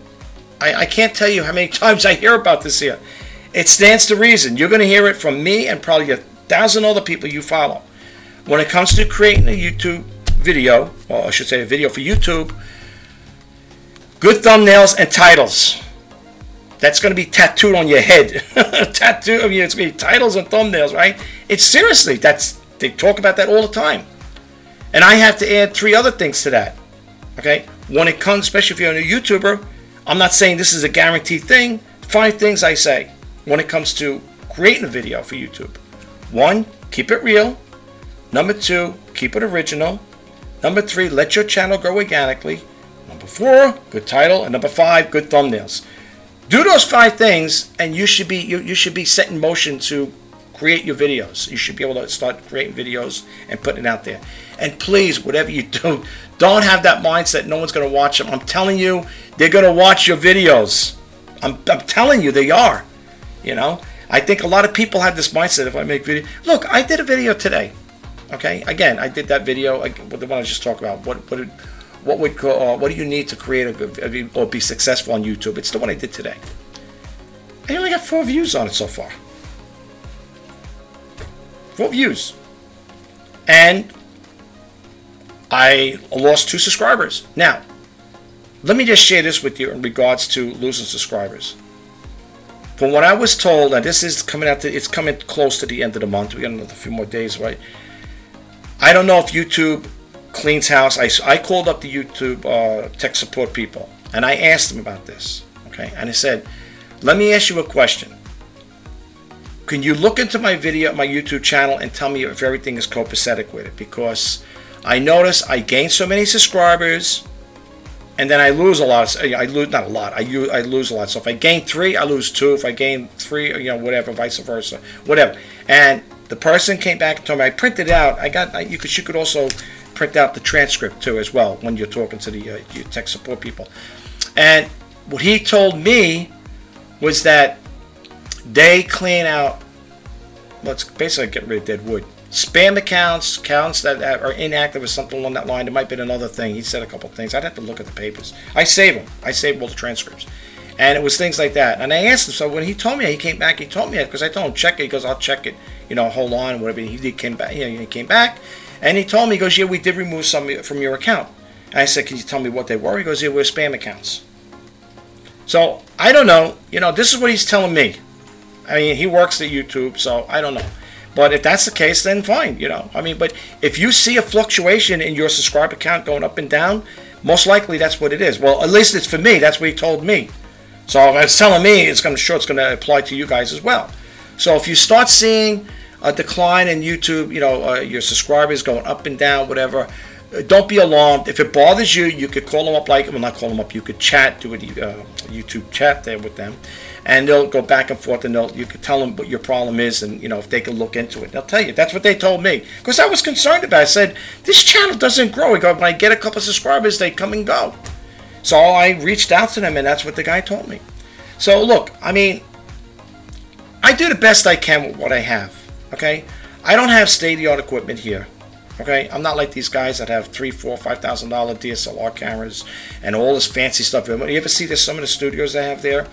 I can't tell you how many times I hear about this here. It stands to reason. You're going to hear it from me and probably 1,000 other people you follow. When it comes to creating a YouTube video, or I should say a video for YouTube, good thumbnails and titles. That's going to be tattooed on your head. Tattoo, I mean, it's going to be titles and thumbnails, right? It's seriously, they talk about that all the time. And I have to add 3 other things to that. Okay? When it comes, especially if you're a YouTuber, I'm not saying this is a guaranteed thing. 5 things I say when it comes to creating a video for YouTube. 1, keep it real. Number 2, keep it original. Number 3, let your channel grow organically. Number 4, good title. And number 5, good thumbnails. Do those 5 things, and you should be set in motion to create your videos. You should be able to start creating videos and putting it out there. And please, whatever you do, don't have that mindset no one's going to watch them. I'm telling you, they're going to watch your videos. I'm telling you, they are. You know, I think a lot of people have this mindset. If I make video, look, I did a video today. Okay, again, I did that video. The one I just talked about. What do you need to create a good or be successful on YouTube? It's the one I did today. I only got 4 views on it so far. 4 views, and I lost 2 subscribers. Now, let me just share this with you in regards to losing subscribers. From what I was told, and this is coming out, it's coming close to the end of the month. We got another few more days, right? I don't know if YouTube cleans house. I called up the YouTube tech support people, and I asked them about this. Okay, and I said, let me ask you a question. Can you look into my video, my YouTube channel, and tell me if everything is copacetic with it? Because I notice I gain so many subscribers, and then I lose a lot. I lose not a lot. I lose a lot. So if I gain 3, I lose 2. If I gain 3, you know, whatever, vice versa, whatever. And the person came back and told me, I printed it out. You could also print out the transcript too as well when you're talking to the your tech support people. And what he told me was that they clean out, let's basically get rid of dead wood. Spam accounts that are inactive or something along that line. There might be another thing. He said a couple of things. I'd have to look at the papers. I save them. I save all the transcripts. And it was things like that. And I asked him, so when he told me, he came back, he told me that, because I told him, check it. He goes, I'll check it, you know, hold on, whatever. He came back, you know, he came back, and he told me, he goes, yeah, we did remove some from your account. And I said, can you tell me what they were? He goes, yeah, we're spam accounts. So, I don't know. You know, this is what he's telling me. I mean, he works at YouTube, so I don't know. But if that's the case, then fine, you know. I mean, but if you see a fluctuation in your subscriber count going up and down, most likely that's what it is. Well, at least it's for me. That's what he told me. So if it's telling me, it's going to apply to you guys as well. So if you start seeing a decline in YouTube, you know, your subscribers going up and down, whatever, don't be alarmed. If it bothers you, you could call them up, well, not call them up, you could chat, do a YouTube chat there with them, and they'll go back and forth, and you could tell them what your problem is, and, you know, if they can look into it, they'll tell you. That's what they told me, because I was concerned about it. I said, this channel doesn't grow. When I get a couple of subscribers, they come and go. So I reached out to them, and that's what the guy told me. So look, I mean, I do the best I can with what I have, okay? I don't have state-of-the-art equipment here, Okay, I'm not like these guys that have $3, $4, $5,000 DSLR cameras and all this fancy stuff. You ever see this? Some of the studios they have there,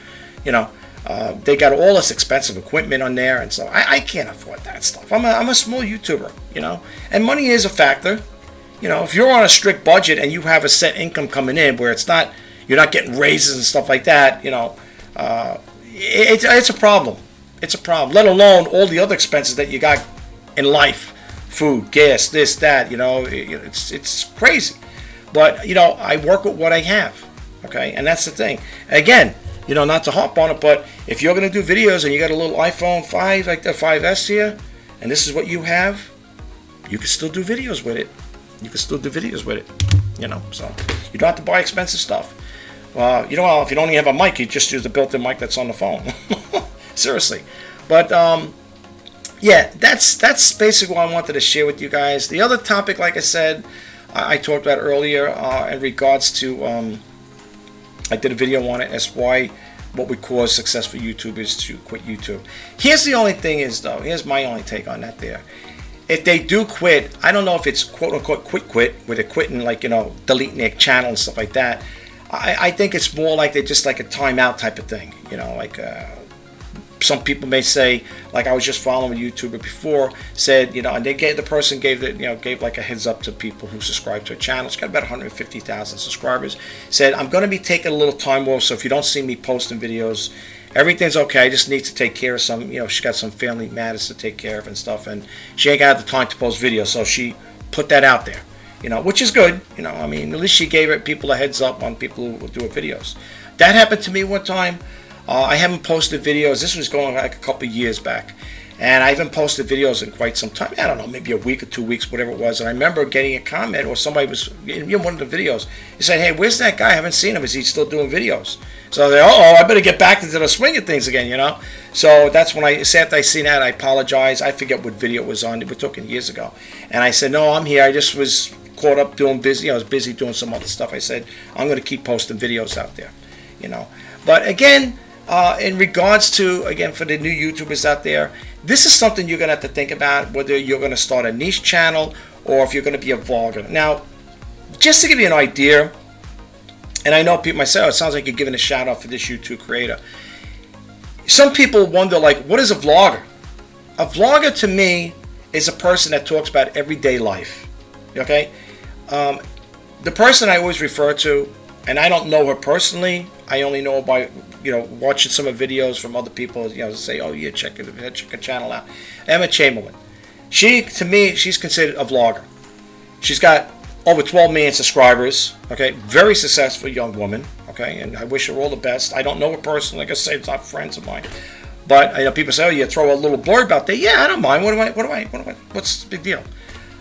you know, they got all this expensive equipment on there, and so I can't afford that stuff. I'm a small YouTuber, you know, and money is a factor. You know, if you're on a strict budget and you have a set income coming in where it's not, you're not getting raises and stuff like that, you know, it's a problem. It's a problem. Let alone all the other expenses that you got in life. Food, gas, this, that, you know, it's crazy. But, you know, I work with what I have, okay? And that's the thing. Again, you know, not to hop on it, but if you're going to do videos and you got a little iPhone 5, like the 5S here, and this is what you have, you can still do videos with it. You can still do videos with it, you know, so you don't have to buy expensive stuff. You know, if you don't even have a mic, you just use the built-in mic that's on the phone. Seriously. But, yeah, that's basically what I wanted to share with you guys. The other topic, like I said, I talked about earlier in regards to, I did a video on it as why what would cause successful YouTubers to quit YouTube. Here's the only thing is, though, here's my only take on that there. If they do quit, I don't know if it's quote-unquote quit, where they're quitting, like, you know, deleting their channel and stuff like that. I think it's more like they're just like a timeout type of thing, you know, like, some people may say, like I was just following a YouTuber before, said, you know, and the person gave like a heads up to people who subscribe to a channel. It's got about 150,000 subscribers. Said, I'm going to be taking a little time off, so if you don't see me posting videos, everything's okay. I just need to take care of some, you know, she got some family matters to take care of and stuff, and she ain't got the time to post videos, so she put that out there, you know, which is good. You know, I mean, at least she gave people a heads up on people who do videos. That happened to me one time. I haven't posted videos. This was going like a couple years back, and I haven't posted videos in quite some time. I don't know, maybe a week or 2 weeks, whatever it was. And I remember getting a comment, or somebody was in one of the videos. He said, "Hey, where's that guy? I haven't seen him. Is he still doing videos?" So I was like, I better get back into the swing of things again, you know. So that's when after I seen that, I apologized. I forget what video it was on. We're talking years ago, and I said, "No, I'm here. I just was caught up doing busy. I was busy doing some other stuff." I said, "I'm going to keep posting videos out there, you know." But again. In regards to, again, for the new YouTubers out there, this is something you're going to have to think about, whether you're going to start a niche channel or if you're going to be a vlogger. Now, just to give you an idea, and I know people myself, it sounds like you're giving a shout out for this YouTube creator. Some people wonder, like, what is a vlogger? A vlogger to me is a person that talks about everyday life, okay? The person I always refer to, and I don't know her personally, I only know by, you know, watching some of the videos from other people, you know, say, oh yeah, check her channel out. Emma Chamberlain. To me, she's considered a vlogger. She's got over 12 million subscribers, okay? Very successful young woman, okay? And I wish her all the best. I don't know her personally, like I say, it's not friends of mine. But, you know, people say, oh, you throw a little blurb out there. Yeah, I don't mind. What's the big deal?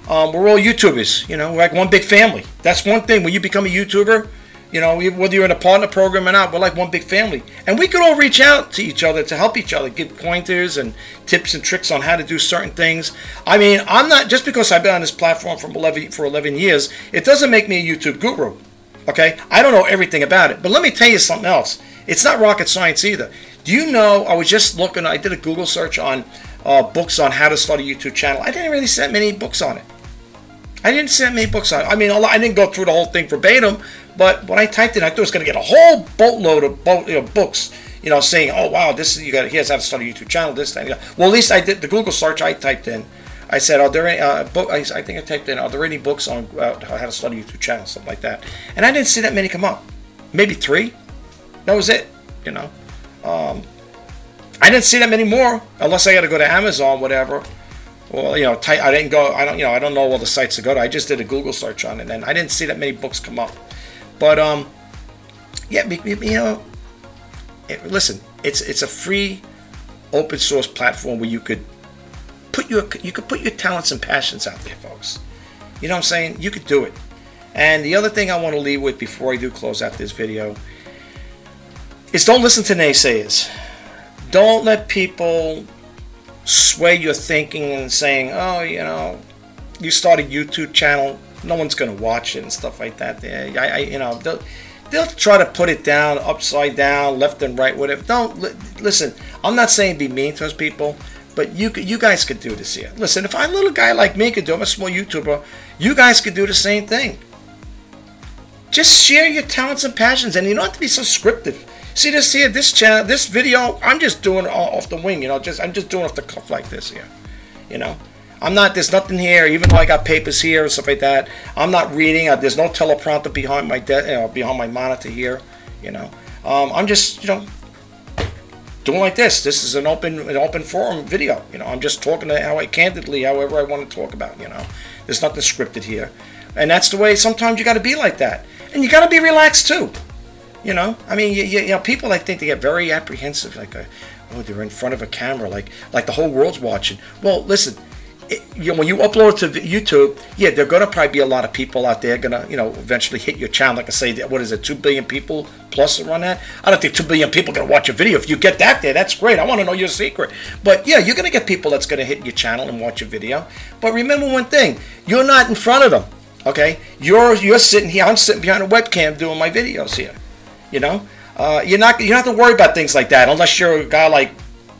We're all YouTubers, you know, we're like one big family. That's one thing. When you become a YouTuber, you know, whether you're in a partner program or not, we're like one big family. And we could all reach out to each other to help each other, give pointers and tips and tricks on how to do certain things. I mean, I'm not, just because I've been on this platform for 11 years, it doesn't make me a YouTube guru, okay? I don't know everything about it. But let me tell you something else. It's not rocket science either. Do you know, I was just looking, I did a Google search on books on how to start a YouTube channel. I didn't really see that many books on it. I mean, I didn't go through the whole thing verbatim, but when I typed it, I thought I was going to get a whole boatload of books, you know, saying, oh, wow, here's how to start a YouTube channel, this thing. Well, at least I did the Google search I typed in. I said, are there any, I think I typed in, are there any books on how to start a YouTube channel, something like that. And I didn't see that many come up. Maybe 3. That was it, you know. I didn't see that many more, unless I got to go to Amazon, whatever. Well, you know, I don't know all the sites to go to. I just did a Google search on it, and I didn't see that many books come up. But yeah, you know, listen, it's a free, open source platform where you could put your talents and passions out there, folks. You know what I'm saying? You could do it. And the other thing I want to leave with before I do close out this video is don't listen to naysayers. Don't let people sway your thinking and saying, oh, you know, you start a YouTube channel, no one's going to watch it and stuff like that. You know, they'll try to put it down, upside down, left and right, whatever. Don't listen. I'm not saying be mean to those people, But you guys could do this here. Listen, if a little guy like me could do it, I'm a small YouTuber, you guys could do the same thing. Just share your talents and passions, and you don't have to be so scripted. See this here, this channel, this video, I'm just doing it off the wing, you know, I'm just doing it off the cuff like this here, you know. There's nothing here, even though I got papers here and stuff like that. I'm not reading. There's no teleprompter behind my behind my monitor here, you know. I'm just, you know, doing like this. This is an open forum video, you know. I'm just talking candidly, however I want to talk about, you know. There's nothing scripted here, and that's the way. Sometimes you got to be like that, and you got to be relaxed too, you know. I mean, you know, people I think they get very apprehensive, like, oh, they're in front of a camera, like the whole world's watching. Well, listen. You know, when you upload to YouTube, yeah, there are going to probably be a lot of people out there going to, you know, eventually hit your channel. Like I say, what is it, 2 billion people plus run that? I don't think 2 billion people are going to watch your video. If you get that there, that's great. I want to know your secret. But yeah, you're going to get people that's going to hit your channel and watch your video. But remember one thing, you're not in front of them, okay? You're sitting here, I'm sitting behind a webcam doing my videos here, you know? You don't have to worry about things like that unless you're a guy like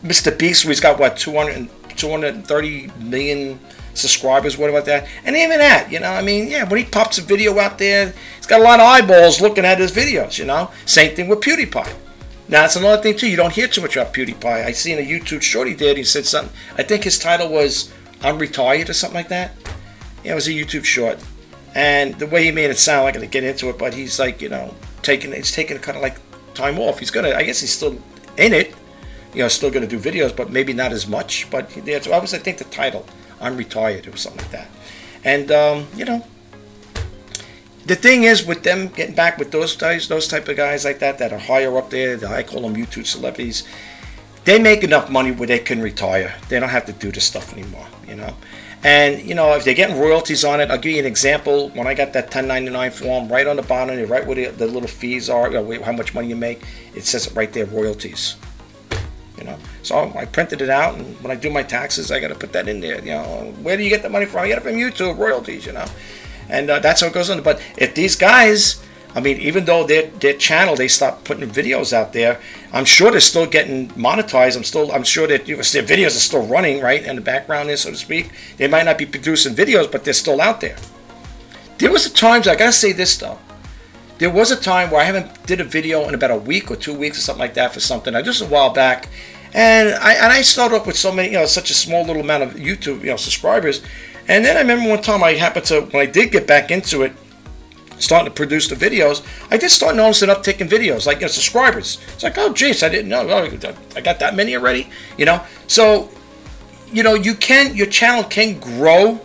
Mr. Beast, where he's got, what, 230 million subscribers, what about that? And even that, you know, I mean, yeah, when he pops a video out there, he's got a lot of eyeballs looking at his videos, you know. Same thing with PewDiePie. Now, that's another thing, too. You don't hear too much about PewDiePie. I seen a YouTube short he did. He said something. I think his title was, I'm Retired or something like that. Yeah, it was a YouTube short. And the way he made it sound, I'm not going to get into it, but he's like, you know, he's taking kind of like time off. He's going to, I guess he's still in it. You know, still going to do videos, but maybe not as much. But that's, I think the title, I'm Retired, or something like that. And, you know, the thing is with them getting back with those guys, those type of guys like that are higher up there, I call them YouTube celebrities, they make enough money where they can retire. They don't have to do this stuff anymore, you know. And, you know, if they're getting royalties on it, I'll give you an example. When I got that 1099 form, right on the bottom, right where the little fees are, you know, how much money you make, it says it right there, royalties. You know, so I printed it out, and when I do my taxes, I got to put that in there. You know, where do you get the money from? I get it from YouTube, royalties. You know, and that's how it goes on. But if these guys, I mean, even though their channel, they stopped putting videos out there, I'm sure they're still getting monetized. I'm sure that their videos are still running, right, in the background there, so to speak. They might not be producing videos, but they're still out there. There was a time, I gotta say this though. There was a time where I haven't did a video in about a week or 2 weeks or something like that for something. Just a while back, and I started off with so many, you know, such a small little amount of YouTube, you know, subscribers. And then I remember one time I happened to, when I did get back into it, starting to produce the videos, I did start noticing uptick in videos, like, you know, subscribers. It's like, oh, geez, I didn't know. I got that many already, you know. So, you know, your channel can grow.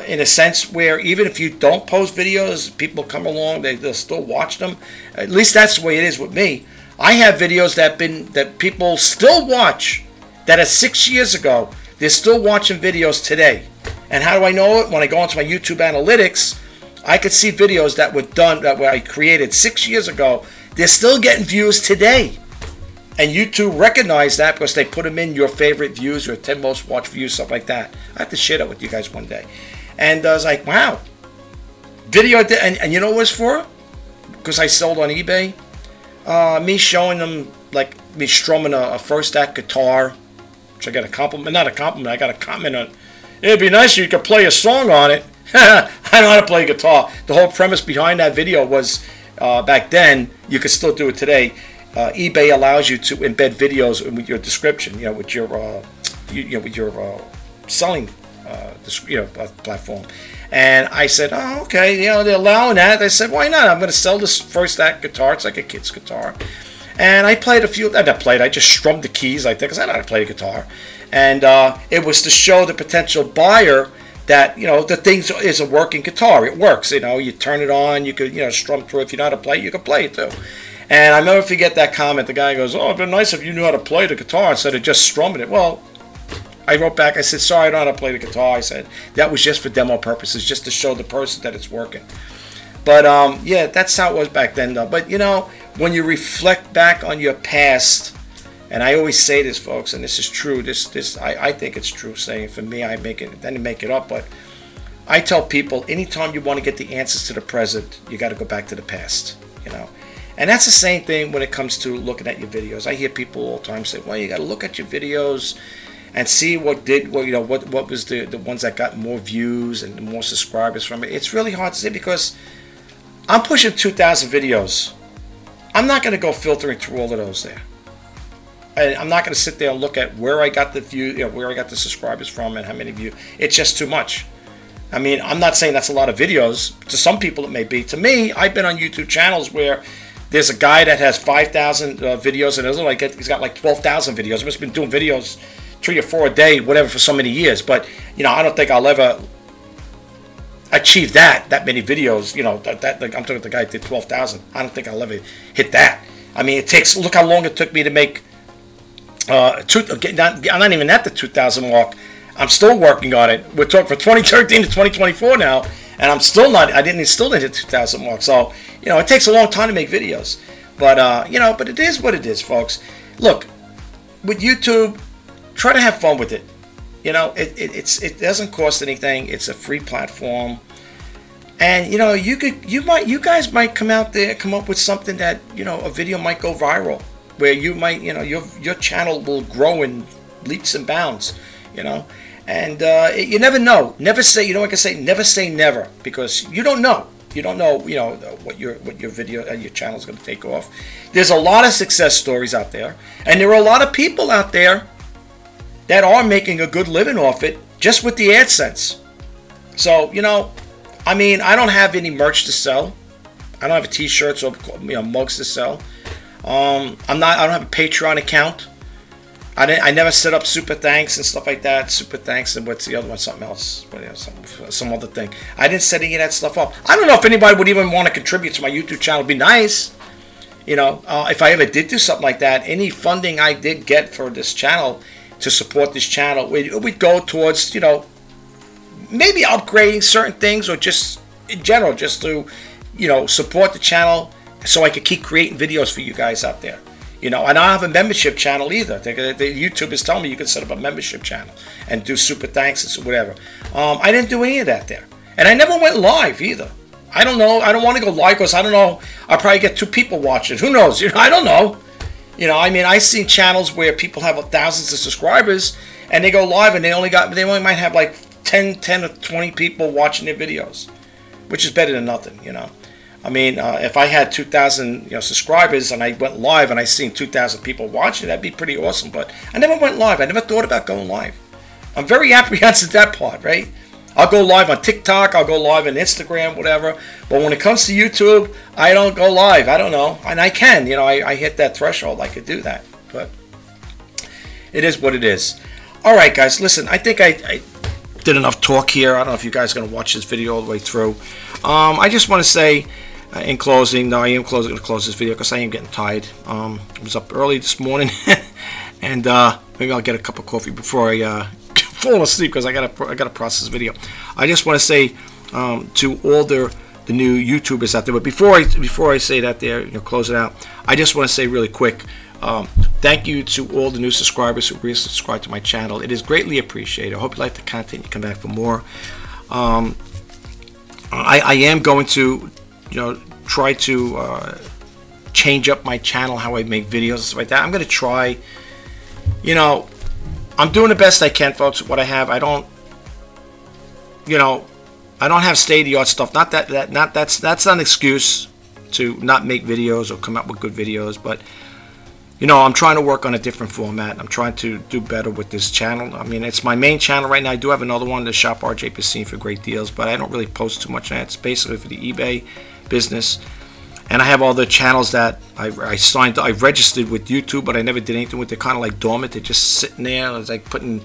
In a sense where even if you don't post videos, people come along, they'll still watch them. At least that's the way it is with me. I have videos that people still watch that are 6 years ago. They're still watching videos today. And how do I know it? When I go into my YouTube analytics, I could see videos that were done, that I created 6 years ago. They're still getting views today. And YouTube recognize that because they put them in your favorite views, your 10 most watched views, stuff like that. I have to share that with you guys one day. And I was like, wow. Video, and you know what it was for? Because I sold on eBay. Me showing them, like, me strumming a first act guitar, which I got a compliment, not a compliment, I got a comment on. It'd be nice if you could play a song on it. I know how to play guitar. The whole premise behind that video was, back then, you could still do it today. eBay allows you to embed videos with your description, you know, with your, with your selling, platform. And I said, oh, okay, you know, they're allowing that. I said, why not? I'm going to sell this first act guitar. It's like a kid's guitar. And I played a few. I just strummed the keys like that because I know how to play the guitar. And it was to show the potential buyer that, you know, the thing is a working guitar. It works. You know, you turn it on. You could, you know, strum through. If you know how to play, you can play it too. And I never forget that comment. The guy goes, oh, it'd be nice if you knew how to play the guitar instead of just strumming it. Well, I wrote back. I said, sorry, I don't know how to play the guitar. I said, that was just for demo purposes, just to show the person that it's working. But, yeah, that's how it was back then, though. But, you know, when you reflect back on your past, and I always say this, folks, and this is true. I think it's true saying for me. I didn't make it up, but I tell people, anytime you want to get the answers to the present, you got to go back to the past, you know. And that's the same thing when it comes to looking at your videos. I hear people all the time say, well, you got to look at your videos and see what was the ones that got more views and more subscribers from it. It's really hard to say because I'm pushing 2,000 videos. I'm not going to go filtering through all of those there. And I'm not going to sit there and look at where I got the view, where I got the subscribers from and how many views. It's just too much. I mean, I'm not saying that's a lot of videos. To some people it may be. To me, I've been on YouTube channels where there's a guy that has 5,000 videos, and he's got like 12,000 videos. I've just been doing videos 3 or 4 a day, whatever, for so many years. But I don't think I'll ever achieve that many videos. Like I'm talking the guy that did 12,000. I don't think I'll ever hit that. I mean, look how long it took me to make. I'm not even at the 2,000 mark. I'm still working on it. We're talking for 2013 to 2024 now, and I'm still not. I still didn't hit the 2,000 mark. So it takes a long time to make videos. But but it is what it is, folks. Look, with YouTube, try to have fun with it. It doesn't cost anything. It's a free platform, and you guys might come out there, come up with something that a video might go viral, where you might your channel will grow in leaps and bounds. And you never know. Never say, like I say, never say never, because you don't know. You don't know, what your video, your channel is going to take off. There's a lot of success stories out there, and there are a lot of people out there that are making a good living off it just with the AdSense. So, I mean, I don't have any merch to sell. I don't have T-shirts or mugs to sell. I don't have a Patreon account. I never set up super thanks and stuff like that. Super thanks and what's the other one? Something else. Some other thing. I didn't set any of that stuff up. I don't know if anybody would even want to contribute to my YouTube channel. It'd be nice. If I ever did do something like that, any funding I did get for this channel to support this channel, we'd go towards, maybe upgrading certain things, or just in general, just to, support the channel so I could keep creating videos for you guys out there. And I don't have a membership channel either. YouTube is telling me you can set up a membership channel and do super thanks and whatever. I didn't do any of that there. And I never went live either. I don't know. I don't want to go live because I don't know. I'll probably get 2 people watching. Who knows? I don't know. I mean, I've seen channels where people have thousands of subscribers and they go live and they only might have like 10 or 20 people watching their videos, which is better than nothing, I mean, if I had 2,000 subscribers and I went live and I seen 2,000 people watching, that'd be pretty awesome. But I never went live. I never thought about going live. I'm very apprehensive to that part, right? I'll go live on TikTok. I'll go live on Instagram, whatever. But when it comes to YouTube, I don't go live. I don't know. And I can. I hit that threshold. I could do that. But it is what it is. All right, guys. Listen, I think I did enough talk here. I don't know if you guys are going to watch this video all the way through. I just want to say, in closing, no, I am going to close this video because I am getting tired. I was up early this morning, and maybe I'll get a cup of coffee before I fall asleep because I got to process this video. I just want to say to all the new YouTubers out there, but before I say that, close it out, I just want to say really quick, thank you to all the new subscribers who recently subscribed to my channel. It is greatly appreciated. I hope you like the content. You come back for more. I am going to try to change up my channel, how I make videos and stuff like that. I'm going to try, I'm doing the best I can, folks, with what I have. I don't have state-of-the-art stuff. That's not an excuse to not make videos or come out with good videos, but I'm trying to work on a different format. I'm trying to do better with this channel. I mean, it's my main channel right now. I do have another one, the Shop RJ Pacine, for great deals, but I don't really post too much on it. It's basically for the eBay business. And I have all the channels that I registered with YouTube, but I never did anything with. They're kind of like dormant. They're just sitting there. It's like putting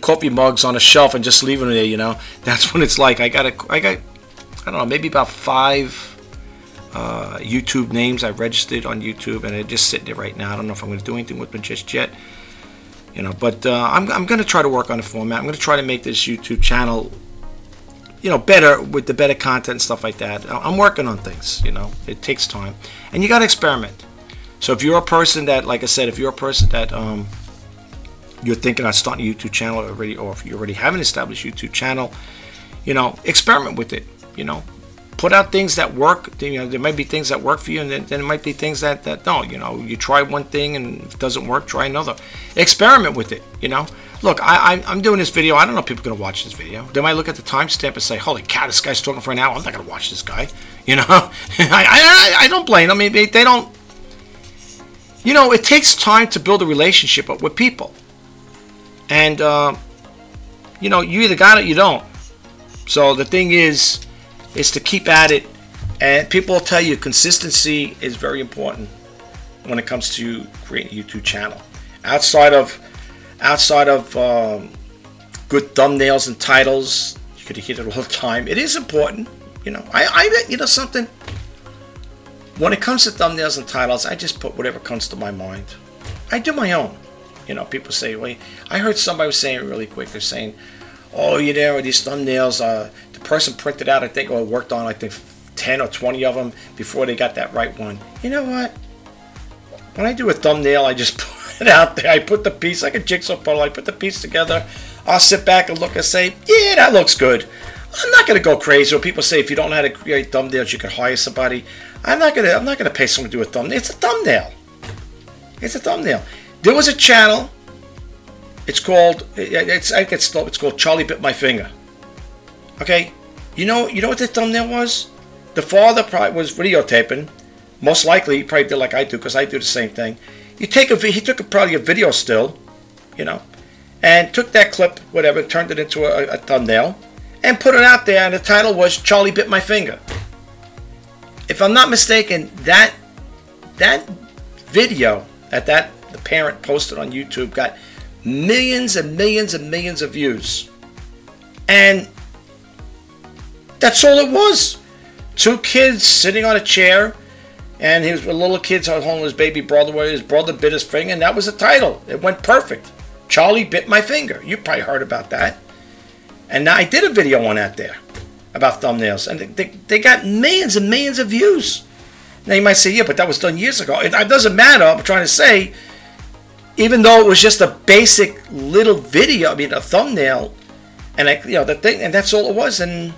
coffee mugs on a shelf and just leaving them there. That's what it's like. I got I don't know, maybe about 5 YouTube names I registered on YouTube, and they're just sitting there right now. I don't know if I'm going to do anything with them just yet. But I'm going to try to work on the format. I'm going to try to make this YouTube channel better, with the better content and stuff like that. I'm working on things. It takes time, and you got to experiment. So if you're a person that, like I said, if you're a person that you're thinking about starting a YouTube channel already, or if you already have an established YouTube channel, experiment with it. put out things that work. You know, there might be things that work for you, and then there might be things that don't. You know, you try one thing and if it doesn't work, try another. Experiment with it. You know, look, I'm doing this video. I don't know if people are gonna watch this video. They might look at the timestamp and say, "Holy cow, this guy's talking for an hour. I'm not gonna watch this guy." You know, I don't blame them. I mean, they don't. You know, it takes time to build a relationship with people, and you know, you either got it, or you don't. So the thing is to keep at it, and people will tell you consistency is very important when it comes to creating a YouTube channel. Outside of good thumbnails and titles, you could hear it all the time. It is important, you know. You know something. When it comes to thumbnails and titles, I just put whatever comes to my mind. I do my own. You know, people say, well, I heard somebody was saying it really quick. They're saying, oh, you know, these thumbnails, the person printed out, I think, or worked on, I think, 10 or 20 of them before they got that right one. You know what? When I do a thumbnail, I just put it out there. I put the piece, like a jigsaw puzzle, I put the piece together. I'll sit back and look and say, yeah, that looks good. I'm not going to go crazy. Or people say, if you don't know how to create thumbnails, you can hire somebody. I'm not gonna pay someone to do a thumbnail. It's a thumbnail. It's a thumbnail. There was a channel. It's called Charlie Bit My Finger. Okay, you know what the thumbnail was? The father probably was videotaping. Most likely, he probably did like I do, because I do the same thing. He took probably a video still, you know, and took that clip, whatever, turned it into a thumbnail, and put it out there. And the title was Charlie Bit My Finger. If I'm not mistaken, that video that the parent posted on YouTube got millions and millions and millions of views, and that's all it was. Two kids sitting on a chair, and his little kid's holding his baby brother, where his brother bit his finger, and that was the title. It went perfect. Charlie Bit My Finger. You probably heard about that. And now I did a video on that there about thumbnails, and they got millions and millions of views. Now you might say, yeah, but that was done years ago. It doesn't matter. I'm trying to say, even though it was just a basic little video, I mean a thumbnail, and the thing, and that's all it was, and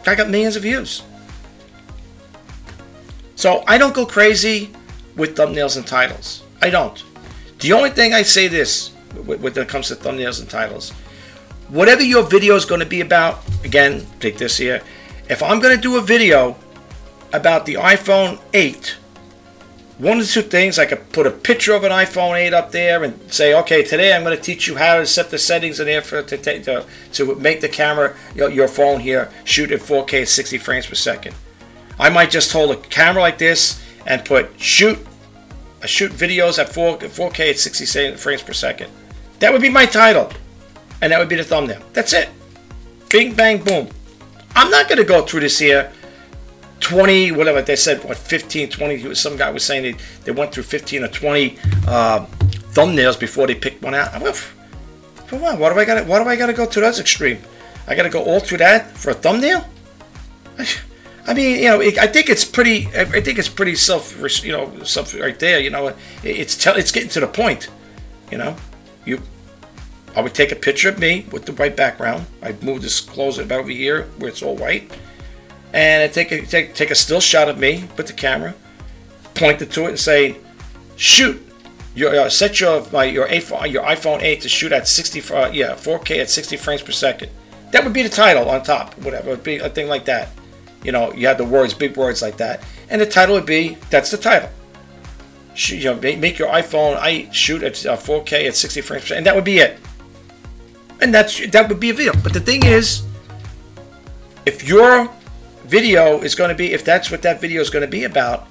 I got millions of views. So I don't go crazy with thumbnails and titles. I don't. The only thing I say this when it comes to thumbnails and titles, whatever your video is going to be about, again, take this here. If I'm going to do a video about the iPhone 8, one of the two things, I could put a picture of an iPhone 8 up there and say, okay, today I'm going to teach you how to set the settings in there to make the camera, your phone here, shoot at 4K at 60 frames per second. I might just hold a camera like this and put shoot videos at 4K at 60 frames per second. That would be my title. And that would be the thumbnail. That's it. Bing, bang, boom. I'm not going to go through this here. 20, whatever they said, what, 15, 20. Some guy was saying they went through 15 or 20 thumbnails before they picked one out. Come on, why do I got to go to that extreme? I got to go all through that for a thumbnail? I mean, you know, I think it's pretty. I think it's pretty self right there. You know, it's getting to the point. You know, I would take a picture of me with the white background. I'd move this closer about over here where it's all white, and I'd take a still shot of me with the camera, point it to it, and say, "Shoot, set your iPhone 8 to shoot at 4K at 60 frames per second." That would be the title on top. Whatever, it would be a thing like that. You know, you have the words, big words like that, and the title would be, that's the title. Make your iPhone 8 shoot at 4K at 60 frames per second, and that would be it. And that would be a video. But the thing is, if your video is going to be, if that's what that video is going to be about,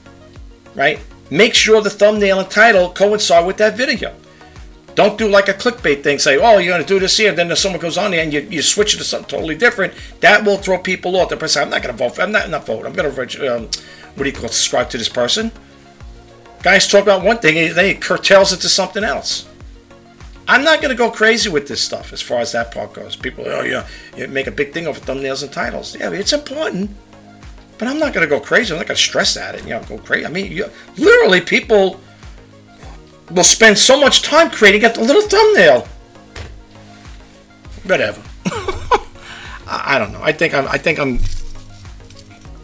right? Make sure the thumbnail and title coincide with that video. Don't do like a clickbait thing. Say, oh, you're going to do this here, and then someone goes on there and you switch it to something totally different. That will throw people off. The person, I'm not going to vote for. I'm not vote. I'm going to subscribe to this person. Guys talk about one thing, and then he curtails it to something else. I'm not going to go crazy with this stuff as far as that part goes. People, oh yeah, you make a big thing over thumbnails and titles. Yeah, it's important, but I'm not going to go crazy. I'm not going to stress at it. Go crazy. I mean, literally, people will spend so much time creating a little thumbnail. Whatever. I don't know. I think I'm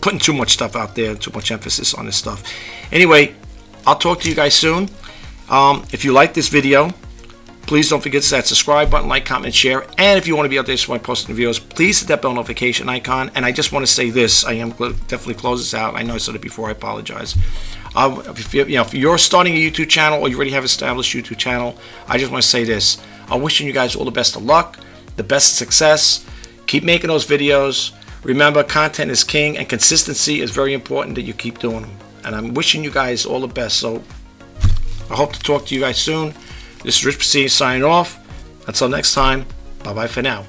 putting too much stuff out there, too much emphasis on this stuff. Anyway, I'll talk to you guys soon. If you like this video, please don't forget to hit that subscribe button, like, comment, share. And if you want to be updated when I post new videos, please hit that bell notification icon. And I just want to say this. I am definitely close this out. I know I said it before. I apologize. If you're starting a YouTube channel or you already have an established YouTube channel, I just want to say this. I'm wishing you guys all the best of luck, the best of success. Keep making those videos. Remember, content is king, and consistency is very important that you keep doing them. And I'm wishing you guys all the best. So I hope to talk to you guys soon. This is Rich Pacini signing off. Until next time, bye-bye for now.